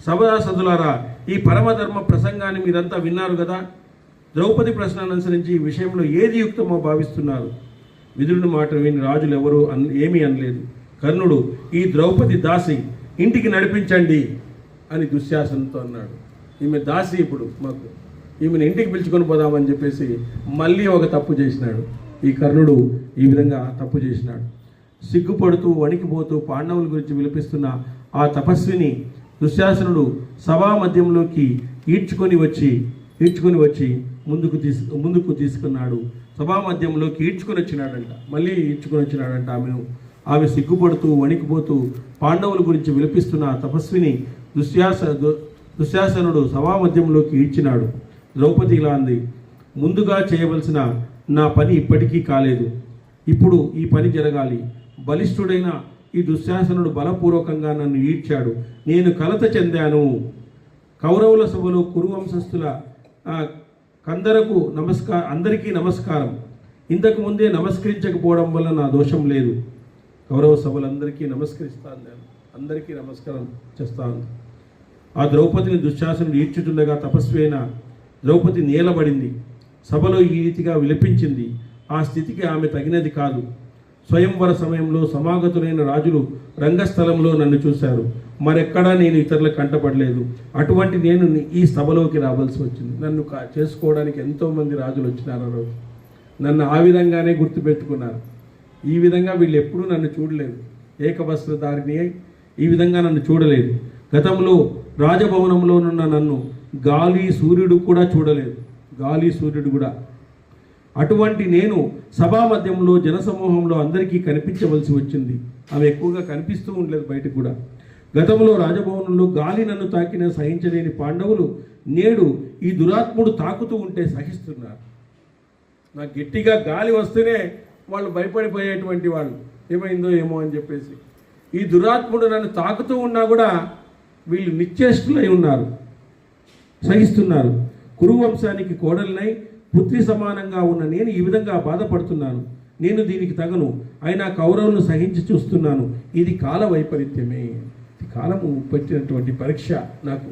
సభాసదులారా, ఈ పరమధర్మ ప్రసంగాన్ని మీరంతా విన్నారు కదా. ద్రౌపది ప్రశ్నను అనుసరించి ఈ విషయంలో ఏది యుక్తమో భావిస్తున్నారు? విదురుని మాట విని రాజులు ఎవరు ఏమీ అనలేదు. కర్ణుడు, ఈ ద్రౌపది దాసి, ఇంటికి నడిపించండి అని దుశ్శాసనతో అన్నాడు. ఈమె దాసి, ఇప్పుడు మాకు ఈమెను ఇంటికి పిలుచుకొని పోదామని చెప్పేసి మళ్ళీ ఒక తప్పు చేసినాడు. ఈ కర్ణుడు ఈ విధంగా తప్పు చేసినాడు. సిగ్గుపడుతూ వణికిపోతూ పాండవుల గురించి విలపిస్తున్న ఆ తపస్విని దుశ్శాసనుడు సభా మధ్యంలోకి ఈడ్చుకొని వచ్చి ముందుకు తీసుకున్నాడు. సభా మధ్యంలోకి ఈడ్చుకొని వచ్చినాడంట. మళ్ళీ ఈడ్చుకొని వచ్చినాడంట ఆమె సిగ్గుపడుతూ వణికిపోతూ పాండవుల గురించి విలపిస్తున్న తపస్విని దుశ్శాసనుడు సభా మధ్యంలోకి ఈడ్చినాడు. ద్రౌపది ఇలా అంది: ముందుగా చేయవలసిన నా పని ఇప్పటికీ కాలేదు. ఇప్పుడు ఈ పని జరగాలి. బలిష్ఠుడైన ఈ దుశ్శాసనుడు బలపూర్వకంగా నన్ను ఈడ్చాడు. నేను కలత చెందాను. కౌరవుల సభలో కురువంశస్థుల అందరికీ నమస్కారం. ఇంతకు ముందే నమస్కరించకపోవడం వల్ల నా దోషం లేదు. కౌరవ సభలందరికీ నమస్కరిస్తాను, నేను అందరికీ నమస్కారం చేస్తాను. ఆ ద్రౌపదిని దుశ్శాసనుడు ఈడ్చుతుండగా తపస్వి అయిన ద్రౌపది నేలబడింది. సభలో ఈ రీతిగా విలపించింది: ఆ స్థితికి ఆమె తగినది కాదు. స్వయంవర సమయంలో సమాగతులైన రాజులు రంగస్థలంలో నన్ను చూశారు. మరెక్కడా నేను ఇతరులకు కంటపడలేదు. అటువంటి నేను ఈ సభలోకి రావాల్సి వచ్చింది. నన్ను చేసుకోవడానికి ఎంతోమంది రాజులు వచ్చినారు. ఆ రోజు నన్ను ఆ విధంగానే గుర్తుపెట్టుకున్నారు. ఈ విధంగా వీళ్ళు ఎప్పుడూ నన్ను చూడలేదు. ఏకవస్త్రధారిణి ఈ విధంగా నన్ను చూడలేదు. గతంలో రాజభవనంలోనున్న నన్ను గాలి సూర్యుడు కూడా చూడలేదు. గాలి సూర్యుడు కూడా. అటువంటి నేను సభా మధ్యంలో జనసమూహంలో అందరికీ కనిపించవలసి వచ్చింది. ఆమె ఎక్కువగా కనిపిస్తూ ఉండలేదు బయటకు కూడా. గతంలో రాజభవనంలో గాలి నన్ను తాకిన సహించలేని పాండవులు నేడు ఈ దురాత్ముడు తాకుతూ ఉంటే సహిస్తున్నారు. నాకు గట్టిగా గాలి వస్తేనే వాళ్ళు భయపడిపోయేటువంటి వాళ్ళు, ఏమైందో ఏమో అని చెప్పేసి. ఈ దురాత్ముడు నన్ను తాకుతూ ఉన్నా కూడా వీళ్ళు నిశ్చేష్టులై ఉన్నారు, సహిస్తున్నారు. కురు వంశానికి కోడలినై పుత్రి సమానంగా ఉన్న నేను ఈ విధంగా బాధపడుతున్నాను. నేను దీనికి తగను, అయినా కౌరవులను సహించి చూస్తున్నాను. ఇది కాల వైపరీత్యమే, ఇది కాలము పెట్టినటువంటి పరీక్ష నాకు.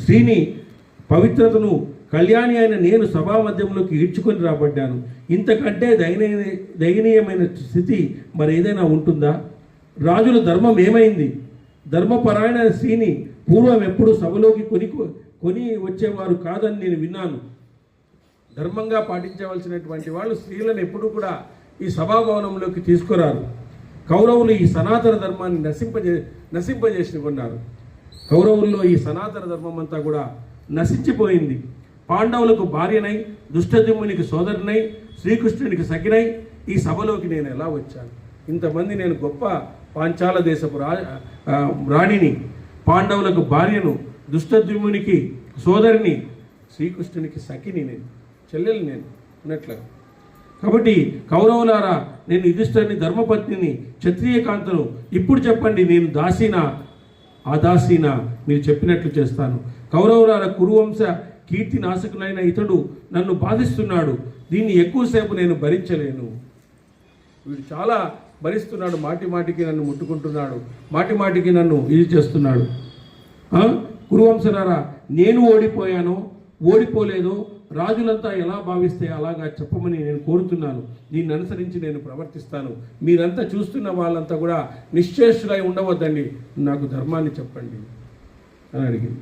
స్త్రీని పవిత్రతను కళ్యాణి అయిన నేను సభా మధ్యంలోకి ఈడ్చుకొని రాబడ్డాను. ఇంతకంటే దయనీయమైన స్థితి మరి ఏదైనా ఉంటుందా? రాజుల ధర్మం ఏమైంది? ధర్మపరాయణ స్త్రీని పూర్వం ఎప్పుడు సభలోకి కొని వచ్చేవారు కాదని నేను విన్నాను. ధర్మంగా పాటించవలసినటువంటి వాళ్ళు స్త్రీలను ఎప్పుడూ కూడా ఈ సభాభవనంలోకి తీసుకురారు. కౌరవులు ఈ సనాతన ధర్మాన్ని నశింపజేసి కొన్నారు. కౌరవుల్లో ఈ సనాతన ధర్మం అంతా కూడా నశించిపోయింది. పాండవులకు భార్యనై, దుష్టజమ్మునికి సోదరునై, శ్రీకృష్ణునికి సఖినై ఈ సభలోకి నేను ఎలా వచ్చాను? ఇంతమంది నేను గొప్ప పాంచాల దేశపు రాణిని, పాండవులకు భార్యను, దుష్టజమ్మునికి సోదరిని, శ్రీకృష్ణునికి సఖిని, నేను చెల్లెలు నేను ఉన్నట్లుగా. కాబట్టి కౌరవులారా, నేను యుధిష్ఠిరుని ధర్మపత్నిని, క్షత్రియకాంతను. ఇప్పుడు చెప్పండి, నేను దాసీనా అదాసీనా? మీరు చెప్పినట్లు చేస్తాను. కౌరవులారా, కురువంశ కీర్తి నాశకులైన ఇతడు నన్ను బాధిస్తున్నాడు. దీన్ని ఎక్కువసేపు నేను భరించలేను. వీడు చాలా భరిస్తున్నాడు, మాటి మాటికి నన్ను ముట్టుకుంటున్నాడు, మాటి మాటికి నన్ను ఇది చేస్తున్నాడు. కురువంశలారా, నేను ఓడిపోలేదో రాజులంతా ఎలా భావిస్తే అలాగా చెప్పమని నేను కోరుతున్నాను. దీన్ని అనుసరించి నేను ప్రవర్తిస్తాను. మీరంతా చూస్తున్న వాళ్ళంతా కూడా నిశ్చేష్టులై ఉండవద్దండి, నాకు ధర్మాన్ని చెప్పండి అని అడిగింది.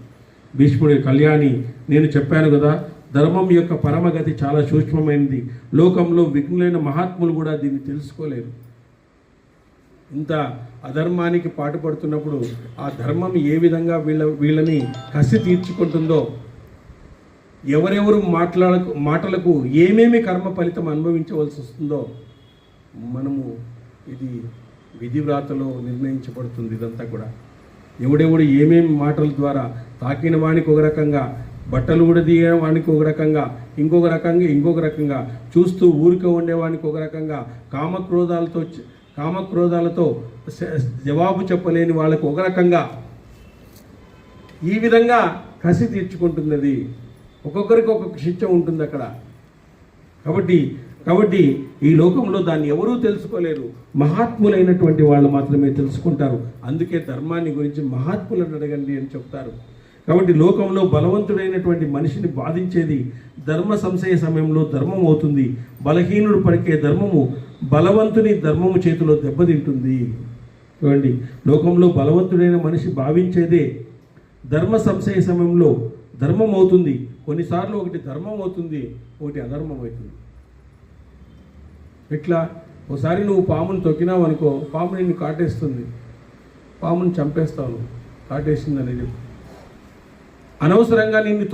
భీష్ముడి కళ్యాణి, నేను చెప్పాను కదా, ధర్మం యొక్క పరమగతి చాలా సూక్ష్మమైనది. లోకంలో విఘ్నులైన మహాత్ములు కూడా దీన్ని తెలుసుకోలేరు. ఇంత అధర్మానికి పాటుపడుతున్నప్పుడు ఆ ధర్మం ఏ విధంగా వీళ్ళని కసి తీర్చుకుంటుందో, ఎవరెవరు మాటలకు ఏమేమి కర్మ ఫలితం అనుభవించవలసి వస్తుందో మనము ఇది విధివ్రాతలో నిర్ణయించబడుతుంది. ఇదంతా కూడా ఎవడెవడు ఏమేమి మాటల ద్వారా తాకిన వానికి ఒక రకంగా, బట్టలు కూడా తీయడం వానికి ఒక రకంగా, ఇంకొక రకంగా చూస్తూ ఊరిక ఉండేవానికి ఒక రకంగా, కామక్రోధాలతో జవాబు చెప్పలేని వాళ్ళకు ఒక రకంగా, ఈ విధంగా కసి తీర్చుకుంటున్నది. ఒక్కొక్కరికి ఒక్కొక్క శిక్ష ఉంటుంది అక్కడ. కాబట్టి ఈ లోకంలో దాన్ని ఎవరూ తెలుసుకోలేరు, మహాత్ములైనటువంటి వాళ్ళు మాత్రమే తెలుసుకుంటారు. అందుకే ధర్మాన్ని గురించి మహాత్ములను అడగండి అని చెప్తారు. కాబట్టి లోకంలో బలవంతుడైనటువంటి మనిషిని బాధించేది ధర్మ సంశయ సమయంలో ధర్మం అవుతుంది. బలహీనుడు పలికే ధర్మము బలవంతుని ధర్మము చేతిలో దెబ్బతింటుంది. చూడండి, లోకంలో బలవంతుడైన మనిషి భావించేదే ధర్మ సంశయ సమయంలో ధర్మం అవుతుంది. కొన్నిసార్లు ఒకటి ధర్మం అవుతుంది, ఒకటి అధర్మం అవుతుంది. ఎట్లా? ఒకసారి నువ్వు పాముని తొక్కినావు అనుకో, పాము నిన్ను కాటేస్తుంది, పాముని చంపేస్తావు, కాటేసిందని చెప్పి అనవసరంగా నిన్ను